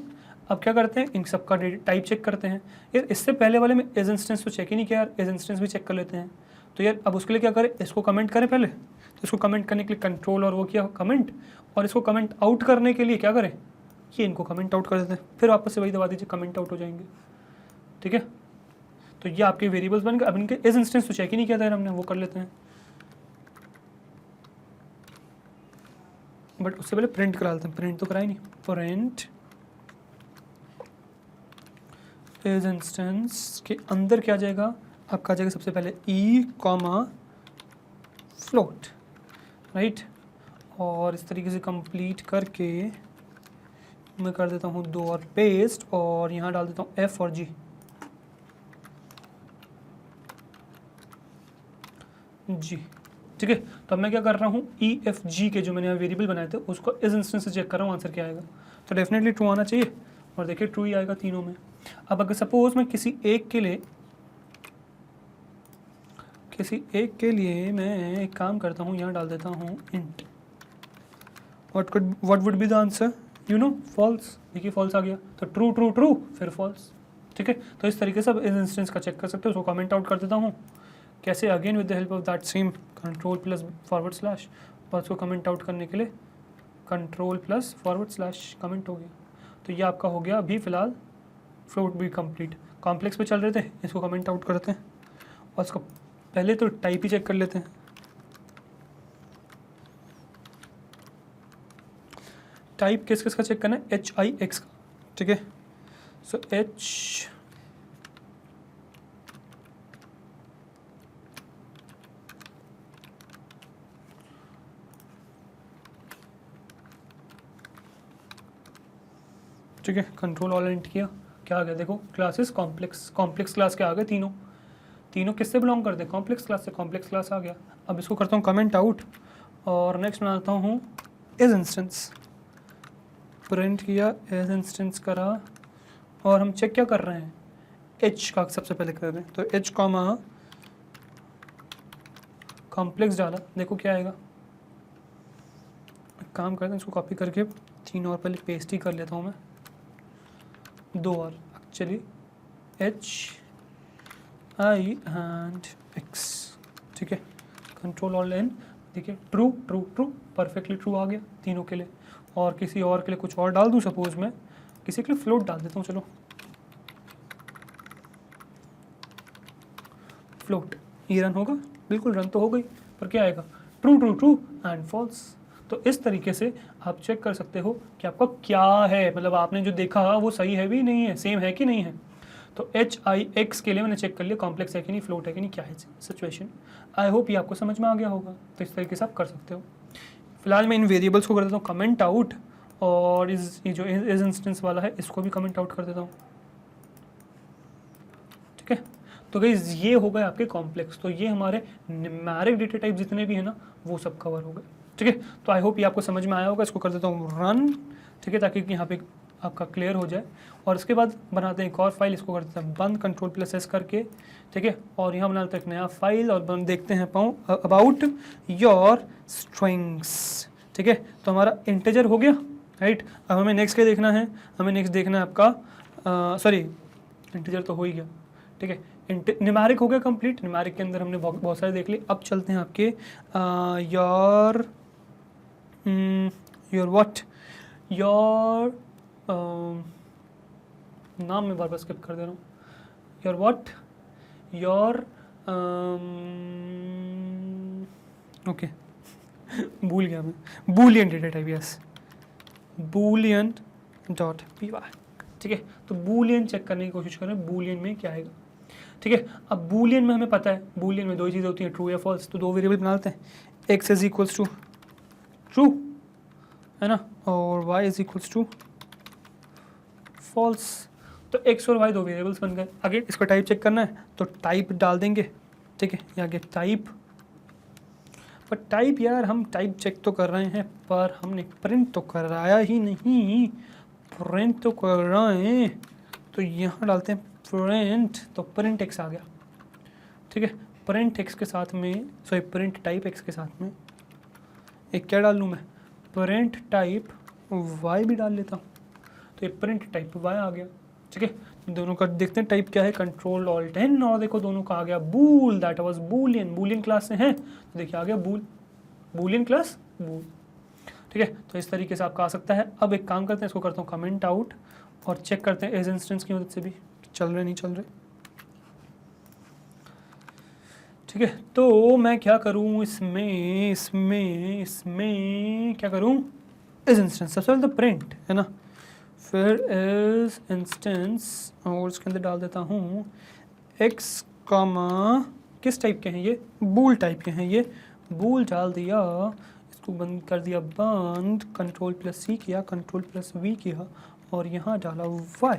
अब क्या करते हैं, इन सब का टाइप चेक करते हैं। यार इससे पहले वाले में एज इंस्टेंस तो चेक ही नहीं किया यार, एज इंस्टेंस भी चेक कर लेते हैं। तो यार अब उसके लिए क्या करें, इसको कमेंट करें पहले, तो इसको कमेंट करने के लिए कंट्रोल और वो किया कमेंट, और इसको कमेंट आउट करने के लिए क्या करें, ये इनको कमेंट आउट कर देते हैं, फिर वापस से वही दबा दीजिए, कमेंट आउट हो जाएंगे, ठीक है। तो ये आपके वेरिएबल्स बन गए। अब इनके एज इंस्टेंस तो चेक ही नहीं किया था यार हमने, वो कर लेते हैं, बट उससे पहले प्रिंट करा लेते हैं। प्रिंट तो कराई नहीं, प्रिंट एज इंस्टेंस के अंदर क्या जाएगा, आपका आ जाएगा सबसे पहले ई कॉमा फ्लोट, राइट। और इस तरीके से कंप्लीट करके मैं कर देता हूँ 2 और पेस्ट, और यहाँ डाल देता हूँ एफ और जी, ठीक है। तो अब मैं क्या कर रहा हूँ, ई एफ जी के जो मैंने यहाँ वेरिएबल बनाए थे उसको इस इंस्टेंस से चेक कर रहा हूँ आंसर क्या आएगा। तो डेफिनेटली ट्रू आना चाहिए, और देखिए ट्रू ही आएगा तीनों में। अब अगर सपोज मैं किसी एक के लिए मैं एक काम करता हूँ, यहाँ डाल देता हूँ int, what would be the answer, you know false. देखिए फॉल्स आ गया, तो ट्रू ट्रू ट्रू फिर फॉल्स, ठीक है। तो इस तरीके से आप इस इंस्टेंस का चेक कर सकते हो। उसको कमेंट आउट कर देता हूँ, कैसे, again with the help of that same control plus forward slash, और उसको कमेंट आउट करने के लिए control plus forward slash, comment हो गया। तो ये आपका हो गया अभी फ़िलहाल फ्लोट भी कंप्लीट। कॉम्प्लेक्स पे चल रहे थे, इसको कमेंट आउट करते हैं, और इसको पहले तो टाइप ही चेक कर लेते हैं। टाइप किस किस का चेक करना है, HIX का, ठीक है। सो H ठीक है, कंट्रोल ऑल एंट किया, क्या आ गया देखो, क्लासेस कॉम्प्लेक्स क्लास के आ गए तीनों किससे बिलोंग करते हैं, कॉम्प्लेक्स क्लास से, कॉम्प्लेक्स क्लास आ गया। अब इसको करता हूँ कमेंट आउट, और नेक्स्ट बनाता हूँ इज इंस्टेंस, प्रिंट किया, एज इंस्टेंस करा, और हम चेक क्या कर रहे हैं, एच का सबसे पहले कर रहे हैं, तो एच कॉमा कॉम्प्लेक्स डाला, देखो क्या आएगा। एक काम करते हैं, इसको कॉपी करके 3 और पहले पेस्ट ही कर लेता हूँ मैं, 2 और actually H I and X, ठीक है, कंट्रोल ऑल एन, देखिए true true true, perfectly true आ गया तीनों के लिए। और किसी और के लिए कुछ और डाल दूँ, सपोज मैं किसी के लिए फ्लोट डाल देता हूँ, चलो फ्लोट, ये रन होगा, बिल्कुल रन तो हो गई, पर क्या आएगा, true true true and false. तो इस तरीके से आप चेक कर सकते हो कि आपका क्या है, मतलब आपने जो देखा वो सही है भी नहीं है, सेम है कि नहीं है। तो एच आई एक्स के लिए मैंने चेक कर लिया कॉम्प्लेक्स है कि नहीं, फ्लोट है कि नहीं, क्या है सिचुएशन। आई होप ये आपको समझ में आ गया होगा। तो इस तरीके से आप कर सकते हो। फिलहाल मैं इन वेरिएबल्स को कर देता हूँ कमेंट आउट, और ये जो इस इंस्टेंस वाला है इसको भी कमेंट आउट कर देता हूँ, ठीक है। तो गाइस ये हो गए आपके कॉम्प्लेक्स, तो ये हमारे न्यूमेरिक डेटा टाइप जितने भी है ना वो सब कवर हो गए, ठीक है। तो आई होप ये आपको समझ में आया होगा। इसको कर देता हूँ रन, ठीक है, ताकि यहाँ पे आपका क्लियर हो जाए। और इसके बाद बनाते हैं एक और फाइल, इसको कर देते हैं बंद, कंट्रोल+S करके, ठीक है। और यहाँ बनाते हैं एक नया फाइल और देखते हैं अबाउट योर स्ट्रिंग्स, ठीक है। तो हमारा इंटीजर हो गया, राइट। अब हमें नेक्स्ट क्या देखना है, हमें नेक्स्ट देखना है आपका सॉरी इंटीजर तो हो ही गया, ठीक है। न्यूमेरिक हो गया कंप्लीट, न्यूमेरिक के अंदर हमने बहुत सारे देख लिए। अब चलते हैं आपके योर व्हाट, योर नाम में बार बार स्किप कर दे रहा हूँ, योर व्हाट, योर ओके भूल गया मैं, Boolean data type, yes Boolean dot P Y, ठीक है। तो बूलियन चेक करने की कोशिश करें, बूलियन में क्या आएगा, ठीक है। अब बूलियन में हमें पता है, बूलियन में दो ही चीज़ें होती हैं, ट्रू या फॉल्स। तो 2 वेरिएबल बना लेते हैं, X is equals to true, है ना, और Y is equals to false. तो एक्स और वाई 2 वेरिएबल्स बन गए। आगे इसको टाइप चेक करना है तो टाइप डाल देंगे, ठीक है। ये आगे टाइप, पर टाइप यार हम टाइप चेक तो कर रहे हैं, पर हमने प्रिंट तो कराया ही नहीं, प्रिंट तो कर रहे हैं। तो यहाँ डालते हैं प्रिंट, तो प्रिंट एक्स आ गया, ठीक है। प्रिंट एक्स के साथ में, सॉरी प्रिंट टाइप एक्स के साथ में एक क्या डाल लूँ मैं, प्रिंट टाइप वाई भी डाल लेता हूँ। तो ये प्रिंट टाइप वाई आ गया, ठीक है। दोनों का देखते हैं टाइप क्या है, कंट्रोल ऑल्ट एन, और देखो दोनों का आ गया bool, that was boolean, boolean class से हैं, तो देखिए आ गया बूल, बूलियन क्लास बूल, ठीक है। तो इस तरीके से आपका आ सकता है। अब एक काम करते हैं, इसको करता हूँ कमेंट आउट और चेक करते हैं एज इंस्टेंस की मदद से भी चल रहे नहीं चल रहे, ठीक है। तो मैं क्या करूँ इसमें इसमें इसमें क्या करूँ, एज इंस्टेंस सबसे पहले तो प्रिंट है ना, फिर एज इंस्टेंस, और उसके अंदर डाल देता हूँ एक्स कॉमा, किस टाइप के हैं ये, बूल टाइप के हैं ये, बूल डाल दिया, इसको बंद कर दिया बंद, कंट्रोल+C किया, कंट्रोल+V किया, और यहाँ डाला वाई।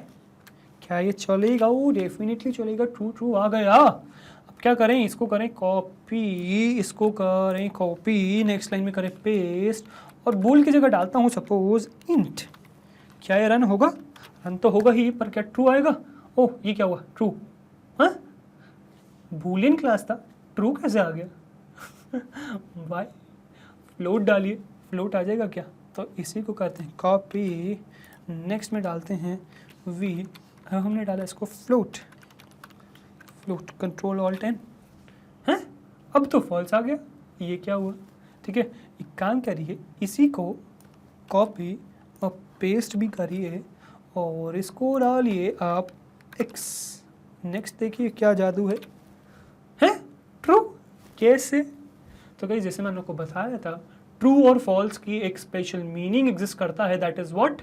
क्या ये चलेगा, वो डेफिनेटली चलेगा, ट्रू ट्रू आ गया। अब क्या करें, इसको करें कॉपी, इसको करें कॉपी, नेक्स्ट लाइन में करें पेस्ट, और बूल की जगह डालता हूँ सपोज इंट। क्या ये रन होगा, रन तो होगा ही, पर क्या ट्रू आएगा, ओह ये क्या हुआ, ट्रू, हाँ बूलियन क्लास था, ट्रू कैसे आ गया वाई, फ्लोट डालिए, फ्लोट आ जाएगा क्या। तो इसी को कहते हैं कॉपी, नेक्स्ट में डालते हैं वी, हमने डाला इसको float, float control alt N, हैं अब तो फॉल्स आ गया, ये क्या हुआ, ठीक है। एक काम करिए, इसी को कॉपी और पेस्ट भी करिए, और इसको डालिए आप एक्स, नेक्स्ट देखिए क्या जादू है, हैं ट्रू कैसे। तो गाइस जैसे मैंने आपको बताया था, ट्रू और फॉल्स की एक स्पेशल मीनिंग एग्जिस्ट करता है, that is what,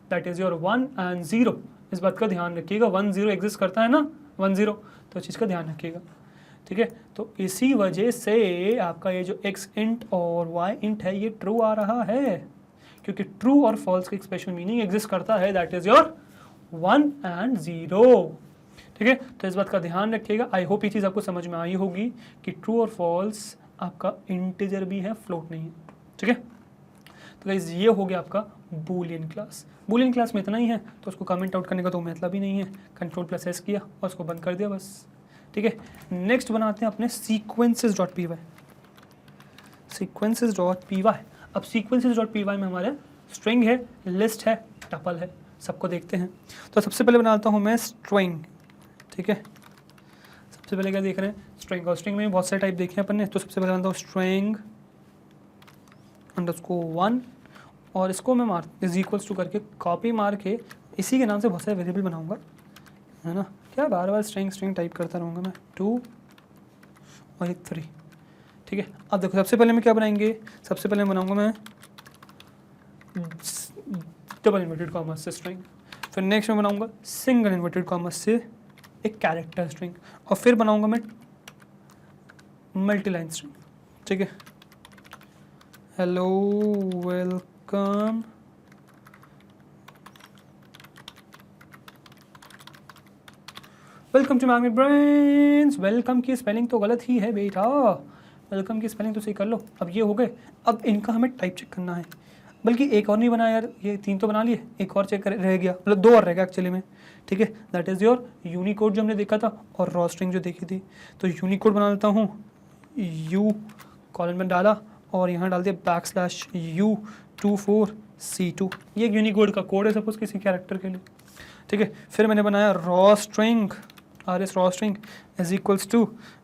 that is your 1 and 0। इस बात का ध्यान रखिएगा, 1 0 एग्जिस्ट करता है ना, 1 0, तो चीज़ का ध्यान रखिएगा, ठीक है। तो इसी वजह से आपका ये जो x इंट और y इंट है ये ट्रू आ रहा है, क्योंकि ट्रू और फॉल्स की एक स्पेशल मीनिंग एग्जिस्ट करता है, दैट इज योर 1 and 0, ठीक है। तो इस बात का ध्यान रखिएगा। आई होप ये चीज़ आपको समझ में आई होगी कि ट्रू और फॉल्स आपका इंटीजर भी है, फ्लोट नहीं है, ठीक है। तो गाइज ये हो गया आपका बूलियन क्लास। बूलियन क्लास में इतना ही है, तो उसको कमेंट आउट करने का तो मतलब ही नहीं है। कंट्रोल+S किया और उसको बंद कर दिया बस, ठीक है। नेक्स्ट बनाते हैं अपने sequences.py। sequences.py, अब sequences.py में हमारे स्ट्रिंग है, लिस्ट है, टपल है, सबको देखते हैं। तो सबसे पहले बनाता हूँ मैं स्ट्रिंग, ठीक है। सबसे पहले क्या देख रहे हैं, स्ट्रिंग, और स्ट्रिंग में बहुत सारे टाइप देखे हैं अपन ने। तो सबसे पहले बनाता हूँ स्ट्रिंग _1, और इसको मैं मार = करके कॉपी मार के इसी के नाम से बहुत सारे वेरिएबल बनाऊंगा, है ना। क्या बार बार स्ट्रिंग टाइप करता रहूँगा मैं। 2 और एक 3, ठीक है। अब देखो सबसे पहले मैं क्या बनाएंगे, सबसे पहले बनाऊंगा मैं डबल इन्वर्टेड कॉमर्स से स्ट्रिंग, फिर नेक्स्ट में बनाऊंगा सिंगल इन्वर्टेड कॉमर्स से एक कैरेक्टर स्ट्रिंग, और फिर बनाऊंगा मैं मल्टीलाइन स्ट्रिंग, ठीक है। Hello welcome, welcome to magnet Brains. Welcome की स्पेलिंग तो गलत ही है बेटा, वेलकम की स्पेलिंग तो सही कर लो। अब ये हो गए, अब इनका हमें टाइप चेक करना है, बल्कि एक और नहीं बनाया यार, ये 3 तो बना लिए, एक और चेक रह गया, मतलब 2 और रह गया एक्चुअली में, ठीक है। दैट इज़ योर यूनिकोड जो हमने देखा था और रॉ स्ट्रिंग जो देखी थी। तो यूनिकोड बना लेता हूँ, यू कॉलन में डाला और यहाँ डाल दिया \U24C2, ये एक यूनिकोड का कोड है सपोज किसी कैरेक्टर के लिए, ठीक है। फिर मैंने बनाया raw string, RS raw string =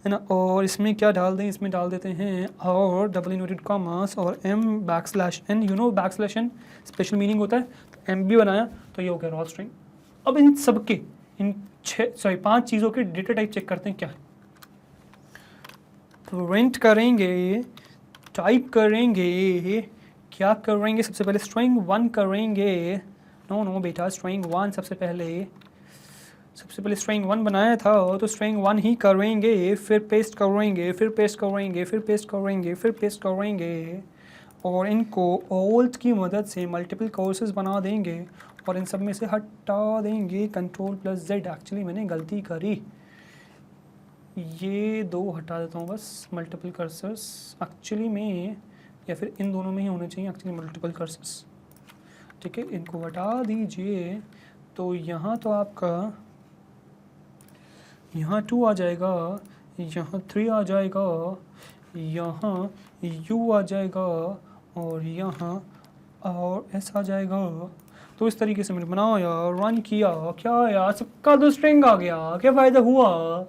है ना, और इसमें क्या डाल दें, इसमें डाल देते हैं और डबल इन्वर्टेड कॉमर्स और M\n, you know \n special meaning होता है, तो M भी बनाया, तो ये हो गया रॉ स्ट्रिंग। अब इन सब के इन 5 चीज़ों के डेटा टाइप चेक करते हैं क्या है। प्रिंट करेंगे, टाइप करेंगे, क्या करेंगे, सबसे पहले स्ट्रिंग 1 करेंगे, नो बेटा स्ट्रिंग 1 सबसे पहले स्ट्रिंग 1 बनाया था तो स्ट्रिंग 1 ही करेंगे, फिर पेस्ट करेंगे, फिर पेस्ट करेंगे, फिर पेस्ट करेंगे, फिर पेस्ट करेंगे, और इनको ऑल्ट की मदद से मल्टीपल कोर्सेज बना देंगे और इन सब में से हटा देंगे कंट्रोल+Z। एक्चुअली मैंने गलती करी, ये 2 हटा देता हूँ बस, मल्टीपल कर्सर्स एक्चुअली में, या फिर इन दोनों में ही होने चाहिए एक्चुअली मल्टीपल कर्सर्स, ठीक है। इनको हटा दीजिए, तो यहाँ तो आपका यहाँ 2 आ जाएगा, यहाँ 3 आ जाएगा, यहाँ U आ जाएगा, और यहाँ और S आ जाएगा। तो इस तरीके से मैंने बनाया, रन किया, क्या यार सबका तो स्ट्रिंग आ गया, क्या फ़ायदा हुआ,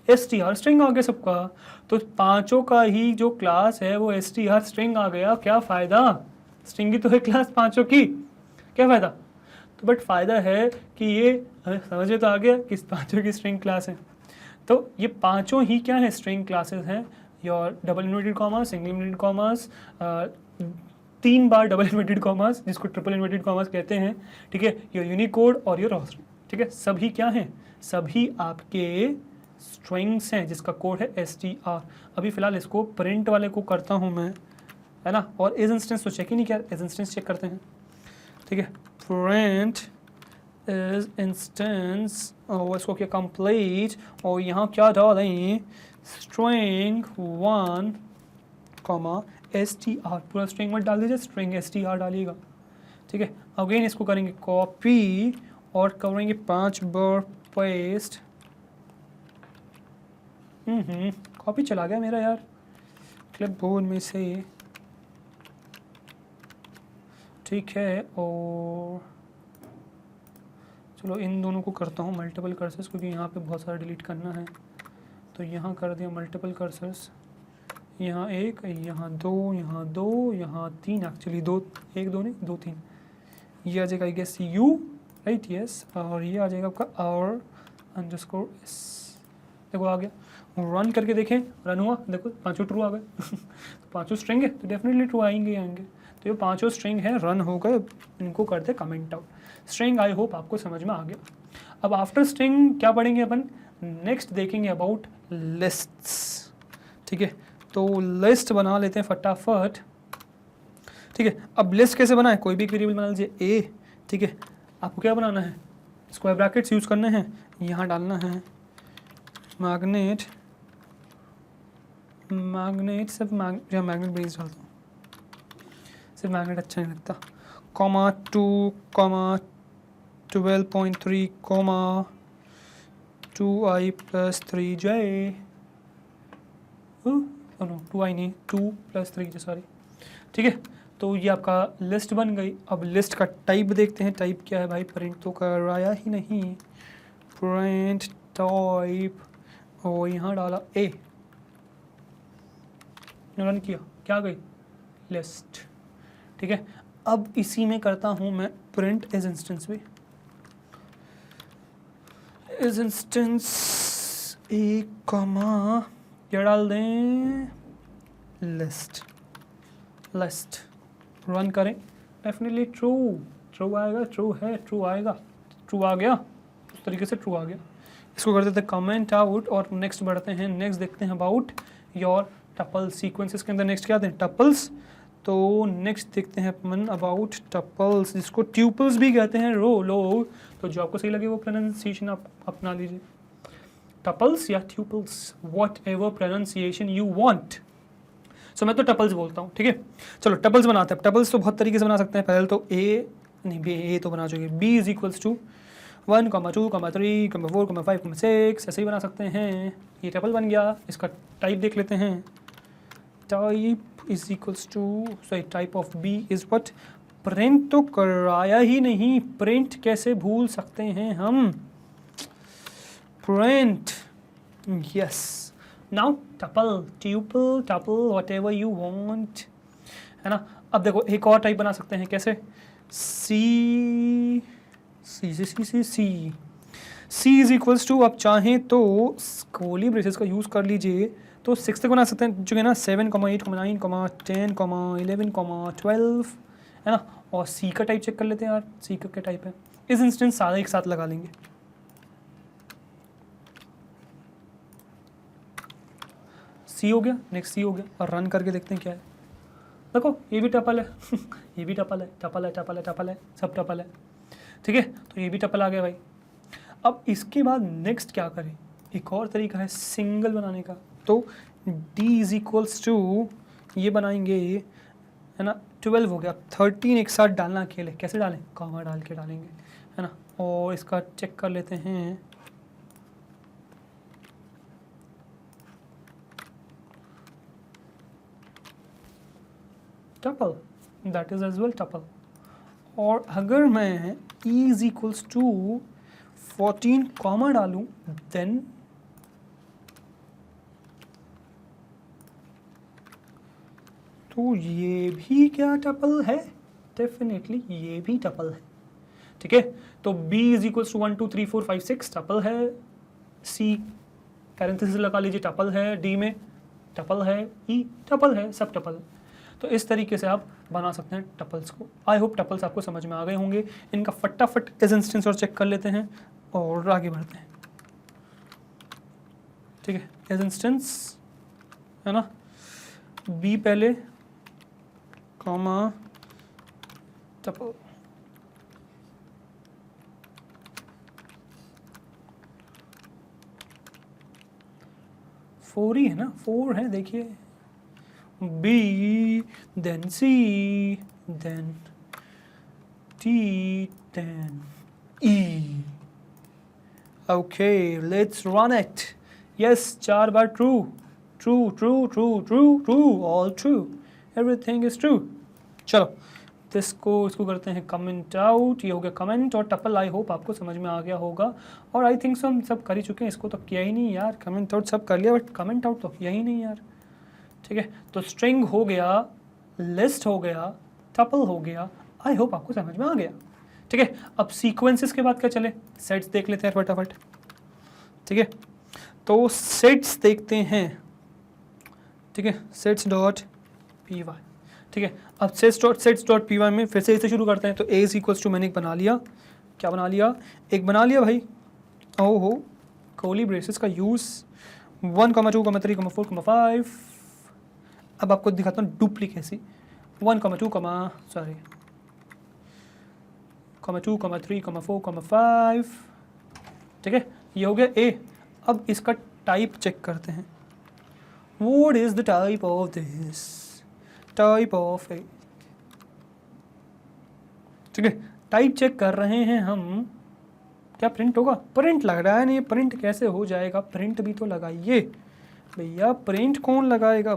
str स्ट्रिंग आ गया सबका। तो 5 का ही जो क्लास है वो str स्ट्रिंग आ गया, क्या फ़ायदा, स्ट्रिंग ही तो है क्लास 5 की, क्या फ़ायदा। तो बट फ़ायदा है कि ये समझ में तो आ गया कि 5 की स्ट्रिंग क्लास है। तो ये 5 ही क्या है, स्ट्रिंग क्लासेस हैं, your double inverted commas, single inverted commas, 3 bar double inverted commas जिसको ट्रिपल इन्वर्टेड कॉमर्स कहते हैं, ठीक है, योर यूनिकोड और योर रॉ स्ट्रिंग, ठीक है। सभी क्या हैं, सभी आपके स्ट्रिंग्स हैं जिसका कोड है str। अभी फ़िलहाल इसको प्रिंट वाले को करता हूँ मैं, है ना, और एज इंस्टेंस तो चेक ही नहीं किया, एज इंस्टेंस चेक करते हैं, ठीक है। प्रिंट एज इंस्टेंस, और इसको क्या कंप्लीट, और यहाँ क्या डालें, स्ट्रिंग 1 str, पूरा स्ट्रिंग मत डाल दीजिए, स्ट्रिंग str डालिएगा, ठीक है। अगेन इसको करेंगे कॉपी और करेंगे 5 बार पेस्ट। कॉपी चला गया मेरा यार क्लिपबोर्ड में से, ठीक है। और चलो इन दोनों को करता हूँ मल्टीपल कर्सर्स, क्योंकि यहाँ पे बहुत सारा डिलीट करना है। तो यहाँ कर दिया मल्टीपल कर्सर्स, यहाँ 1, यहाँ 2, यहाँ 2, यहाँ 3, एक्चुअली 2, 1 2 नहीं 2 3, ये आ जाएगा I guess U, right, yes, और ये आ जाएगा आपका R_S, देखो आ गया। रन करके देखें, रन हुआ, देखो 5 ट्रू आ गए। तो 5 स्ट्रिंग है तो डेफिनेटली ट्रू आएंगे। तो ये 5 स्ट्रिंग है, रन हो गए, इनको करते comment out. String I hope आपको समझ में आ गया। अब आफ्टर स्ट्रिंग क्या पढ़ेंगे अपन, नेक्स्ट देखेंगे अबाउट लिस्ट्स, ठीक है। तो लिस्ट बना लेते हैं फटाफट, ठीक है। अब लिस्ट कैसे बनाए, कोई भी वेरिएबल बना लीजिए A, ठीक है। आपको क्या बनाना है, स्क्वायर ब्रैकेट्स यूज़ करने हैं, यहाँ डालना है मैग्नेट, सिर्फ मैग्नेट ब्रेस डालता हूँ, सिर्फ मैग्नेट अच्छा नहीं लगता। Comma 2 comma 12.3 comma 2i + 3j, no 2i नहीं 2 + 3j सॉरी। ठीक है, तो ये आपका लिस्ट बन गई। अब लिस्ट का टाइप देखते हैं, टाइप क्या है भाई, प्रिंट तो कराया ही नहीं, प्रिंट टाइप, और यहाँ डाला ए, रन किया, क्या गई लिस्ट। ठीक है, अब इसी में करता हूँ मैं प्रिंट एज इंस्टेंस भी, एज इंस्टेंस ए कॉमा क्या डाल दें, लिस्ट, लिस्ट रन करें, डेफिनेटली ट्रू, ट्रू आएगा, ट्रू है, ट्रू आएगा, ट्रू आ गया, उस तरीके से ट्रू आ गया। इसको कर देते हैं कमेंट आउट और नेक्स्ट बढ़ते हैं, नेक्स्ट देखते हैं अबाउट योर टपल सीक्वेंसेस के अंदर नेक्स्ट क्या आते हैं, टपल्स। तो नेक्स्ट देखते हैं अपन अबाउट टपल्स, जिसको ट्यूपल्स भी कहते हैं रो लोग, तो जो आपको सही लगे वो प्रोनाउंसिएशन आप अपना लीजिए, टपल्स या tuples, whatever pronunciation you want. So मैं तो टपल्स बोलता हूँ। ठीक है, चलो टपल्स बनाते हैं। टपल्स तो बहुत तरीके से बना सकते हैं, पहले तो ए नहीं बी, ए तो बना चुके, b = 1, 2, 3, 4, 5, 6 ऐसे ही बना सकते हैं। ये टपल बन गया। इसका टाइप देख लेते हैं, type type of b is what, print तो कराया ही नहीं, प्रिंट कैसे भूल सकते हैं हम, print, yes. Now tuple, tuple, tuple, whatever you want, है ना। अब देखो एक और टाइप बना सकते हैं, कैसे, सी = आप चाहें तो कर्ली ब्रेसेस का यूज़ कर लीजिए, तो 6 तक बना सकते हैं, जो है ना 7, 8, 9, 10, 11, 12, है ना। और सी का टाइप चेक कर लेते हैं यार, सी का क्या टाइप है, इस इंस्टेंस सारा एक साथ लगा लेंगे। सी हो गया, नेक्स्ट सी हो गया, और रन करके देखते हैं क्या है। देखो ये भी टपल है ये भी टपल है, टपल है, टपल है, टपल है, सब टपल है। ठीक है, तो ये भी टपल आ गया भाई। अब इसके बाद नेक्स्ट क्या करें, एक और तरीका है सिंगल बनाने का, तो d = ये बनाएंगे, है ना, 12 हो गया, 13 एक साथ डालना अकेले, कैसे डालें, कॉमा डाल के डालेंगे, है ना। और इसका चेक कर लेते हैं, tuple, that is as well tuple. और अगर मैं e = 14 कॉमा डालूं, देन तो ये भी क्या टपल है, डेफिनेटली ये भी टपल है। ठीक है, तो b = 1, 2, 3, 4, 5, 6 टपल है, c पैरेंथेसिस लगा लीजिए टपल है, d में टपल है, e टपल है, सब टपल है। तो इस तरीके से आप बना सकते हैं टपल्स को। आई होप टपल्स आपको समझ में आ गए होंगे। इनका फटाफट एज इंस्टेंस और चेक कर लेते हैं और आगे बढ़ते हैं। ठीक है, एज इंस्टेंस, है ना, बी पहले कॉमा टपल, फोर ही है ना, 4 है, देखिए, B, then C, then T, then E. Okay, let's run it. Yes, 4 bar true, true, true, true, true, true, all true. Everything is true. चलो, इसको करते हैं कमेंट आउट। ये हो गया कमेंट और टपल। आई होप आपको समझ में आ गया होगा, और आई थिंक सो हम सब कर ही चुके हैं। इसको तो किया ही नहीं यार, कमेंट आउट सब कर लिया, बट कमेंट आउट तो किया ही नहीं यार। ठीक है, तो स्ट्रिंग हो गया, लिस्ट हो गया, टपल हो गया। आई होप आपको समझ में आ गया। ठीक है, अब सीक्वेंसेस के बाद क्या चले, सेट्स देख लेते हैं फटाफट। ठीक है, तो सेट्स देखते हैं। ठीक है, सेट्स डॉट पी वाई। ठीक है, अब सेट्स डॉट पी वाई में फिर से इसे शुरू करते हैं। तो ए = मैंने एक बना लिया, क्या बना लिया, एक बना लिया भाई। ओहो, कर्ली ब्रेसेस का यूज़ 1, 2, 3, 4, 5। अब आपको दिखाता हूँ डुप्लीकेसी, 1, 2, 2, 3, 4, 5। ठीक है, ये हो गया ए। अब इसका टाइप चेक करते हैं, what is the type of this, type of A, ठीक है, टाइप चेक कर रहे हैं हम, क्या प्रिंट होगा? प्रिंट लग रहा है नहीं, प्रिंट कैसे हो जाएगा? प्रिंट भी तो लगाइए भैया, प्रिंट कौन लगाएगा?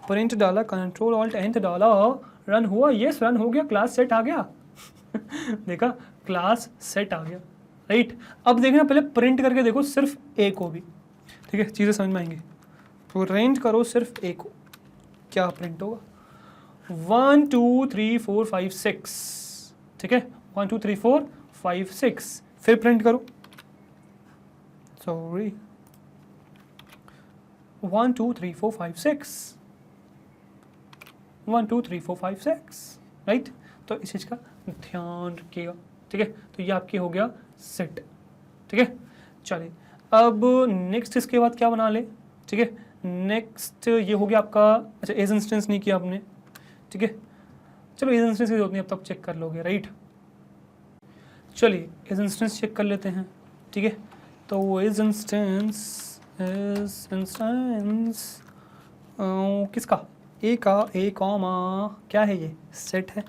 प्रिंट डाला, कंट्रोल ऑल्ट एंटर डाला, रन हुआ, यस रन हो गया, क्लास सेट आ गया देखा, क्लास सेट आ गया, राइट। अब देखना, पहले प्रिंट करके देखो सिर्फ ए को भी, ठीक है, चीज़ें समझ में आएंगी। प्रिंट करो सिर्फ ए को, क्या प्रिंट होगा? 1 2 3 4 5 6, ठीक है, 1 2 3 4 5 6, फिर प्रिंट करो, सॉरी 1 2 3 4 5 6, 1 2 3 4 5 6, राइट। तो इस चीज़ का ध्यान रखिएगा, ठीक है। तो ये आपकी हो गया सेट, ठीक है। चलिए अब नेक्स्ट इसके बाद क्या बना ले, ठीक है। नेक्स्ट ये हो गया आपका, अच्छा एज इंस्टेंस नहीं किया आपने, ठीक है। चलो एज इंस्टेंस की जरूरत नहीं, अब तक चेक कर लोगे, राइट। चलिए एज इंस्टेंस चेक कर लेते हैं, ठीक है। तो एज इंस्टेंस किसका? ए का, ए कॉमा क्या है ये? सेट है।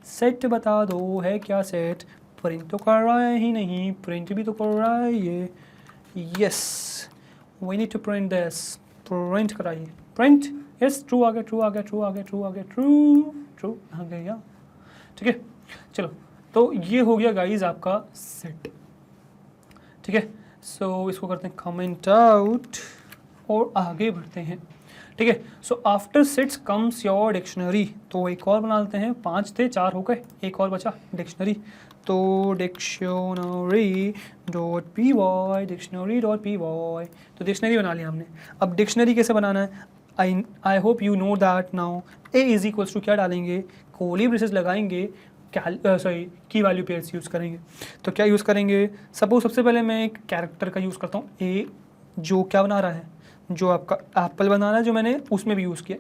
सेट बता दो है क्या सेट? प्रिंट तो कर रहा है ही नहीं, प्रिंट भी तो कर रहा है ये, yes we need to print this, print कराइए, प्रिंट, यस ट्रू आ गया, ट्रू आ गया, ट्रू आ गया, ट्रू आ गया, ट्रू आ गया, ठीक है। चलो तो ये हो गया गाइज आपका सेट, ठीक है। सो इसको करते हैं कमेंट आउट और आगे बढ़ते हैं, ठीक है। So after sets comes your dictionary, तो एक और बना लेते हैं, 5 थे 4 हो गए, एक और बचा डिक्शनरी। तो dictionary dot P Y, dictionary dot P Y, तो डिक्शनरी बना लिया हमने। अब डिक्शनरी कैसे बनाना है? I hope you know that now. A is equals to क्या डालेंगे? कोली ब्रेसेस लगाएंगे, sorry key value pairs use करेंगे। तो क्या यूज़ करेंगे? सपोज सबसे पहले मैं एक कैरेक्टर का यूज़ करता हूँ, ए जो क्या बना रहा है, जो आपका एप्पल बनाना है, जो मैंने उसमें भी यूज़ किया,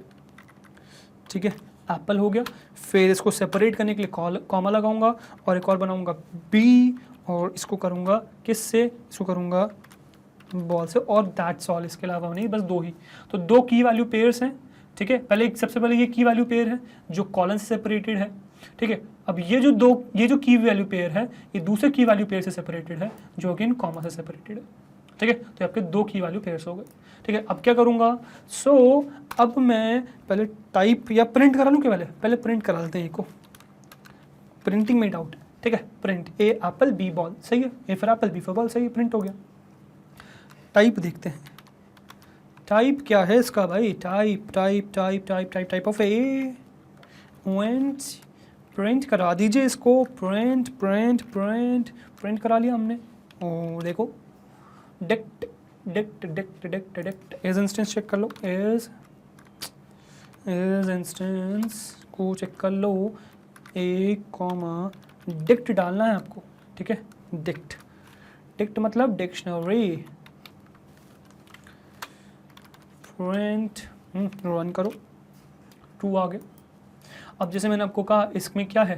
ठीक है, एप्पल हो गया। फिर इसको सेपरेट करने के लिए कॉमा लगाऊंगा और एक और बनाऊंगा बी, और इसको करूंगा किससे? इसको करूंगा बॉल से, और दैट्स ऑल। इसके अलावा नहीं, बस 2 ही। तो 2 की वैल्यू पेयर्स हैं, ठीक है। पहले सबसे पहले ये की वैल्यू पेयर है जो कॉलन से सेपरेटेड है, ठीक है। अब ये जो की वैल्यू पेयर है, ये दूसरे की वैल्यू पेयर से सेपरेटेड है जो अगेन कॉमा से सेपरेटेड है, ठीक है। तो आपके 2 की वैल्यू पेयर्स हो गए, ठीक है। अब क्या करूंगा? सो अब मैं पहले टाइप या प्रिंट करा लूँ क्या? पहले प्रिंट करा लेते हैं को, प्रिंटिंग में डाउट, ठीक है। Print A apple B ball, सही है, A for apple B for ball, सही है, प्रिंट हो गया। टाइप देखते हैं, टाइप क्या है इसका भाई? Type of A, went, print करा दीजिए इसको, प्रिंट करा लिया हमने। और देखो डिक्ट एज इंस्टेंस चेक कर लो, एज इंस्टेंस को चेक कर लो, ए कॉमा डिक्ट डालना है आपको, ठीक है। डिक्ट मतलब डिक्शनरी, प्रिंट, रन करो, 2 आ गया। अब जैसे मैंने आपको कहा इसमें क्या है,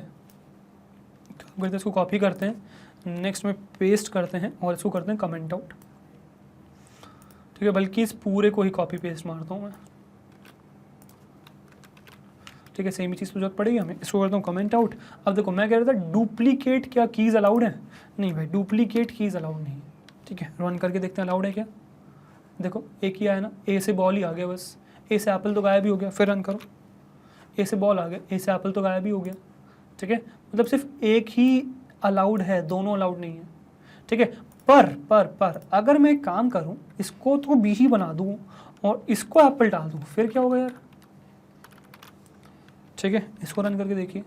इसको कॉपी करते हैं, नेक्स्ट में पेस्ट करते हैं और इसको करते हैं कमेंट आउट, ठीक है। बल्कि इस पूरे को ही कॉपी पेस्ट मारता हूँ मैं, ठीक है। सेम ही चीज़ पर जरूरत पड़ेगी हमें, इसको करता हूँ कमेंट आउट। अब देखो मैं कह रहा था डुप्लीकेट क्या कीज़ अलाउड है? नहीं भाई, डुप्लीकेट कीज़ अलाउड नहीं है, ठीक है। रन करके देखते हैं अलाउड है क्या। देखो एक ही आया ना, ए से बॉल ही आ गया, बस ए से एप्पल तो गायब ही हो गया। फिर रन करो, ए से बॉल आ गया, ए से एप्पल तो गायब ही हो गया, ठीक है। मतलब सिर्फ एक ही अलाउड है, दोनों अलाउड नहीं है, ठीक है। पर अगर मैं एक काम करूं, इसको तो बी ही बना दूं और इसको एप्पल डाल दूं, फिर क्या होगा यार, ठीक है। इसको रन करके देखिए,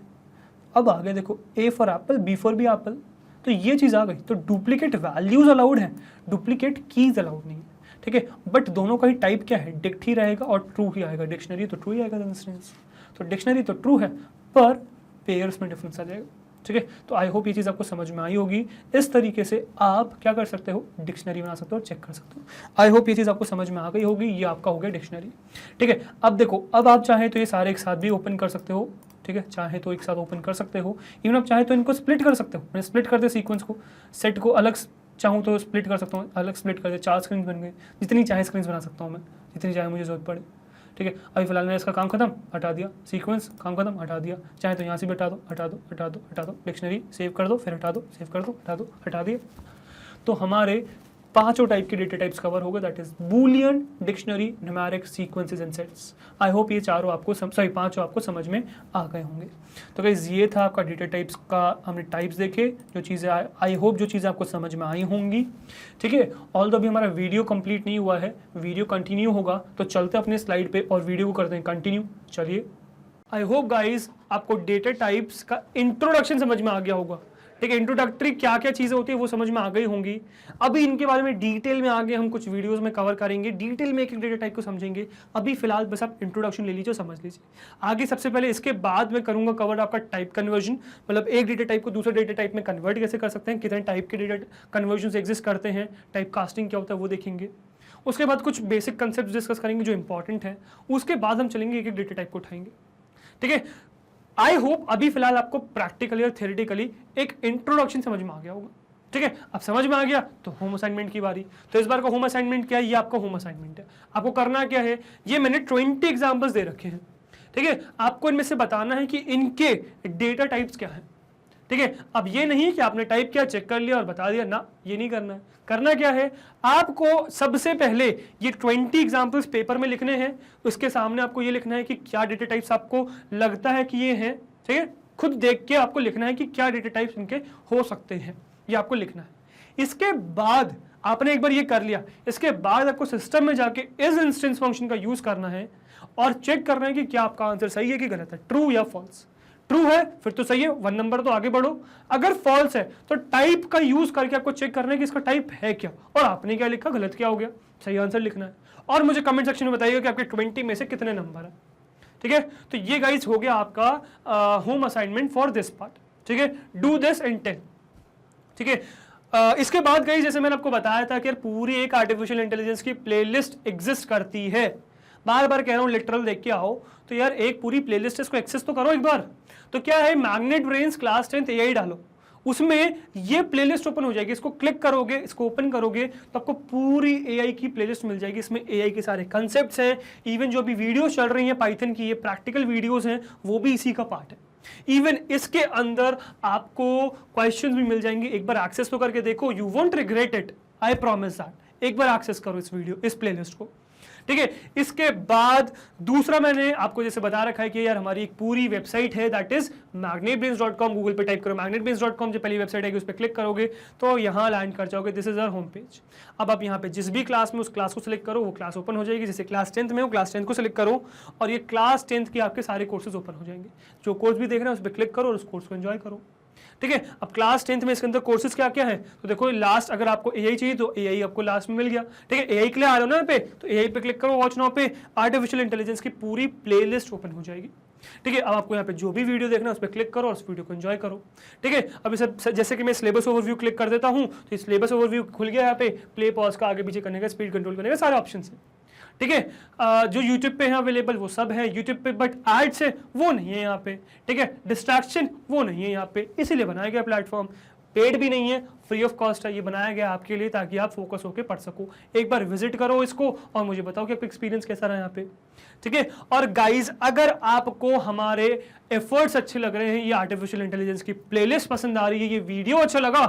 अब आ गया देखो, A for apple B for B apple, तो ये चीज़ आ गई। तो डुप्लीकेट वैल्यूज अलाउड है, डुप्लीकेट कीज अलाउड नहीं है, ठीक है। बट दोनों का ही टाइप क्या है? डिक्ट ही रहेगा और ट्रू ही आएगा। डिक्शनरी तो ट्रू ही आएगा इंस्टेंस, तो डिक्शनरी तो ट्रू है, पर पेयर्स में डिफरेंस आ जाएगा, ठीक है। तो आई होप ये चीज़ आपको समझ में आई होगी। इस तरीके से आप क्या कर सकते हो, डिक्शनरी बना सकते हो, चेक कर सकते हो। आई होप ये चीज़ आपको समझ में आ गई होगी। ये आपका हो गया डिक्शनरी, ठीक है। अब देखो, अब आप चाहें तो ये सारे एक साथ भी ओपन कर सकते हो, ठीक है। चाहे तो एक साथ ओपन कर सकते हो, इवन आप चाहे तो इनको स्प्लिट कर सकते हो। मैंने स्प्लिट कर दिया सीक्वेंस को, सेट को अलग चाहूँ तो स्प्लिट कर सकता हूँ, अलग स्प्लिट कर दे, 4 स्क्रीन बन गए, जितनी चाहे स्क्रीन बना सकता हूँ मैं, जितनी चाहे मुझे जरूरत पड़े, ठीक है, अभी फिलहाल मैंने इसका काम खत्म, हटा दिया, सीक्वेंस काम खत्म, हटा दिया, चाहे तो यहाँ से भी हटा दो, हटा दो, हटा दो, हटा दो, डिक्शनरी सेव कर दो, फिर हटा दो, सेव कर दो, हटा दो, हटा दिया। तो हमारे पांचों टाइप के डेटा टाइप्स कवर हो गए, that is Boolean, dictionary, numeric, sequences and sets. I hope ये चारों आपको पांचों आपको समझ में आ गए होंगे। तो गाइस ये था आपका डेटा टाइप्स का, हमने टाइप्स देखे, जो चीज़ें आई होप जो चीज़ें आपको समझ में आई होंगी। ठीक है, ऑल दो अभी हमारा वीडियो कंप्लीट नहीं हुआ है, वीडियो कंटिन्यू होगा, तो चलते अपने स्लाइड पे और वीडियो को करते हैं कंटिन्यू। चलिए, आई होप गाइज आपको डेटा टाइप्स का इंट्रोडक्शन समझ में आ गया होगा। ठीक है, इंट्रोडक्टरी क्या क्या चीज़ें होती है वो समझ में आ गई होंगी। अभी इनके बारे में डिटेल में आगे हम कुछ वीडियोस में कवर करेंगे, डिटेल में एक एक डेटा टाइप को समझेंगे। अभी फिलहाल बस आप इंट्रोडक्शन ले लीजिए, समझ लीजिए। आगे सबसे पहले इसके बाद मैं करूंगा कवर आपका टाइप कन्वर्जन, मतलब एक डेटा टाइप को दूसरे डेटा टाइप में कन्वर्ट कैसे कर सकते हैं, कितने टाइप के डेटा कन्वर्जन एग्जिस्ट करते हैं, टाइप कास्टिंग क्या होता है वो देखेंगे। उसके बाद कुछ बेसिक कंसेप्ट डिस्कस करेंगे जो इंपॉर्टेंट है। उसके बाद हम चलेंगे एक एक डेटा टाइप को उठाएंगे। ठीक है, आई होप अभी फिलहाल आपको प्रैक्टिकली और थ्योरेटिकली एक इंट्रोडक्शन समझ में आ गया होगा। ठीक है, अब समझ में आ गया तो होम असाइनमेंट की बारी। तो इस बार का होम असाइनमेंट क्या है, ये आपका होम असाइनमेंट है। आपको करना क्या है, ये मैंने 20 एग्जाम्पल्स दे रखे हैं। ठीक है, आपको इनमें से बताना है कि इनके डेटा टाइप्स क्या है। ठीक है, अब ये नहीं कि आपने टाइप किया, चेक कर लिया और बता दिया, ना, ये नहीं करना है। करना क्या है, आपको सबसे पहले ये 20 एग्जाम्पल्स पेपर में लिखने हैं। उसके सामने आपको ये लिखना है कि क्या डेटा टाइप्स आपको लगता है कि ये हैं। ठीक है, खुद देख के आपको लिखना है कि क्या डेटा टाइप्स इनके हो सकते हैं, ये आपको लिखना है। इसके बाद आपने एक बार ये कर लिया, इसके बाद आपको सिस्टम में जाके इस इंस्टेंस फंक्शन का यूज करना है और चेक करना है कि क्या आपका आंसर सही है कि गलत है, ट्रू या फॉल्स। ट्रू है फिर तो सही है, 1 नंबर तो आगे बढ़ो। अगर फॉल्स है तो टाइप का यूज करके आपको चेक करना है कि इसका टाइप है क्या, और आपने क्या लिखा, गलत क्या हो गया, सही आंसर लिखना है। और मुझे कमेंट सेक्शन में बताइएगा कि आपके 20 में से कितने नंबर है। ठीक है, तो ये गाइस हो गया आपका home assignment for this part. ठीक है, डू दिस इन 10। ठीक है, इसके बाद गाइस जैसे मैंने आपको बताया था कि यार पूरी एक आर्टिफिशियल इंटेलिजेंस की प्लेलिस्ट एग्जिस्ट करती है। बार बार कह रहा हूँ लिटरल देख के आओ, तो यार एक पूरी प्लेलिस्ट है, इसको एक्सेस तो करो एक बार। तो क्या है, magnet brains class 10th AI डालो, उसमें ये प्लेलिस्ट ओपन हो जाएगी। इसको क्लिक करोगे, इसको ओपन करोगे तो आपको पूरी AI की प्लेलिस्ट मिल जाएगी। इसमें AI के सारे कंसेप्ट्स हैं, इवन जो अभी वीडियोस चल रही हैं पाइथन की, ये प्रैक्टिकल वीडियोस हैं, वो भी इसी का पार्ट है। इवन इसके अंदर आपको क्वेश्चंस भी मिल जाएंगे। एक बार एक्सेस तो करके देखो, you won't regret it, I promise that. एक बार एक्सेस करो इस वीडियो, इस प्लेलिस्ट को। ठीक है, इसके बाद दूसरा मैंने आपको जैसे बता रखा है कि यार हमारी एक पूरी वेबसाइट है, दैट इज magnetbrains.com। गूगल पे टाइप करो magnetbrains.com, जो पहली वेबसाइट है उस पर क्लिक करोगे तो यहाँ लैंड कर जाओगे, this is our home page. अब आप यहाँ पे जिस भी क्लास में उस क्लास को सिलेक्ट करो, वो क्लास ओपन हो जाएगी। जैसे क्लास 10th में हो, क्लास 10th को सिलेक्ट करो और ये क्लास 10th के आपके सारे कोर्सेज ओपन हो जाएंगे। जो कोर्स भी देख रहे हैं उस पर क्लिक करो और उस कोर्स को एंजॉय करो। ठीक है, अब क्लास 10th में इसके अंदर कोर्सेज क्या क्या है, तो देखो लास्ट, अगर आपको AI चाहिए तो AI आपको लास्ट में मिल गया। ठीक है, AI के लिए आ रहे हो ना यहाँ पे, तो AI पे क्लिक करो, वॉच नाउ पे आर्टिफिशियल इंटेलिजेंस की पूरी प्लेलिस्ट ओपन हो जाएगी। ठीक है, अब आपको यहाँ पे जो भी वीडियो देखना है उस पर क्लिक करो और उस वीडियो को एंजॉय करो। ठीक है, अब इसे जैसे कि मैं सिलेबस ओवरव्यू क्लिक कर देता हूँ तो सिलेबस ओवरव्यू खुल गया। यहाँ पे प्ले पॉज का, आगे पीछे करने का, स्पीड कंट्रोल करने का सारे ऑप्शन है। ठीक है, जो यूट्यूब पे है अवेलेबल वो सब है यूट्यूब पे, बट एड्स है वो नहीं है यहाँ पे। ठीक है, डिस्ट्रैक्शन वो नहीं है यहाँ पे, इसीलिए बनाया गया प्लेटफॉर्म। पेड भी नहीं है, फ्री ऑफ कॉस्ट है, ये बनाया गया आपके लिए ताकि आप फोकस होकर पढ़ सको। एक बार विजिट करो इसको और मुझे बताओ कि आपका एक्सपीरियंस कैसा रहा यहाँ पे। ठीक है, और गाइज अगर आपको हमारे एफर्ट्स अच्छे लग रहे हैं, ये आर्टिफिशियल इंटेलिजेंस की प्लेलिस्ट पसंद आ रही है, ये वीडियो अच्छा लगा,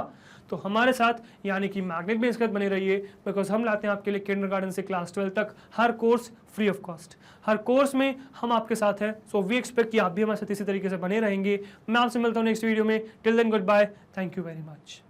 तो हमारे साथ यानी कि मैग्नेट ब्रेन्स के साथ बने रहिए, बिकॉज हम लाते हैं आपके लिए किंडरगार्टन से क्लास 12 तक हर कोर्स फ्री ऑफ कॉस्ट। हर कोर्स में हम आपके साथ हैं, सो वी एक्सपेक्ट कि आप भी हमारे साथ इसी तरीके से बने रहेंगे। मैं आपसे मिलता हूँ नेक्स्ट वीडियो में। Till then goodbye, thank you very much.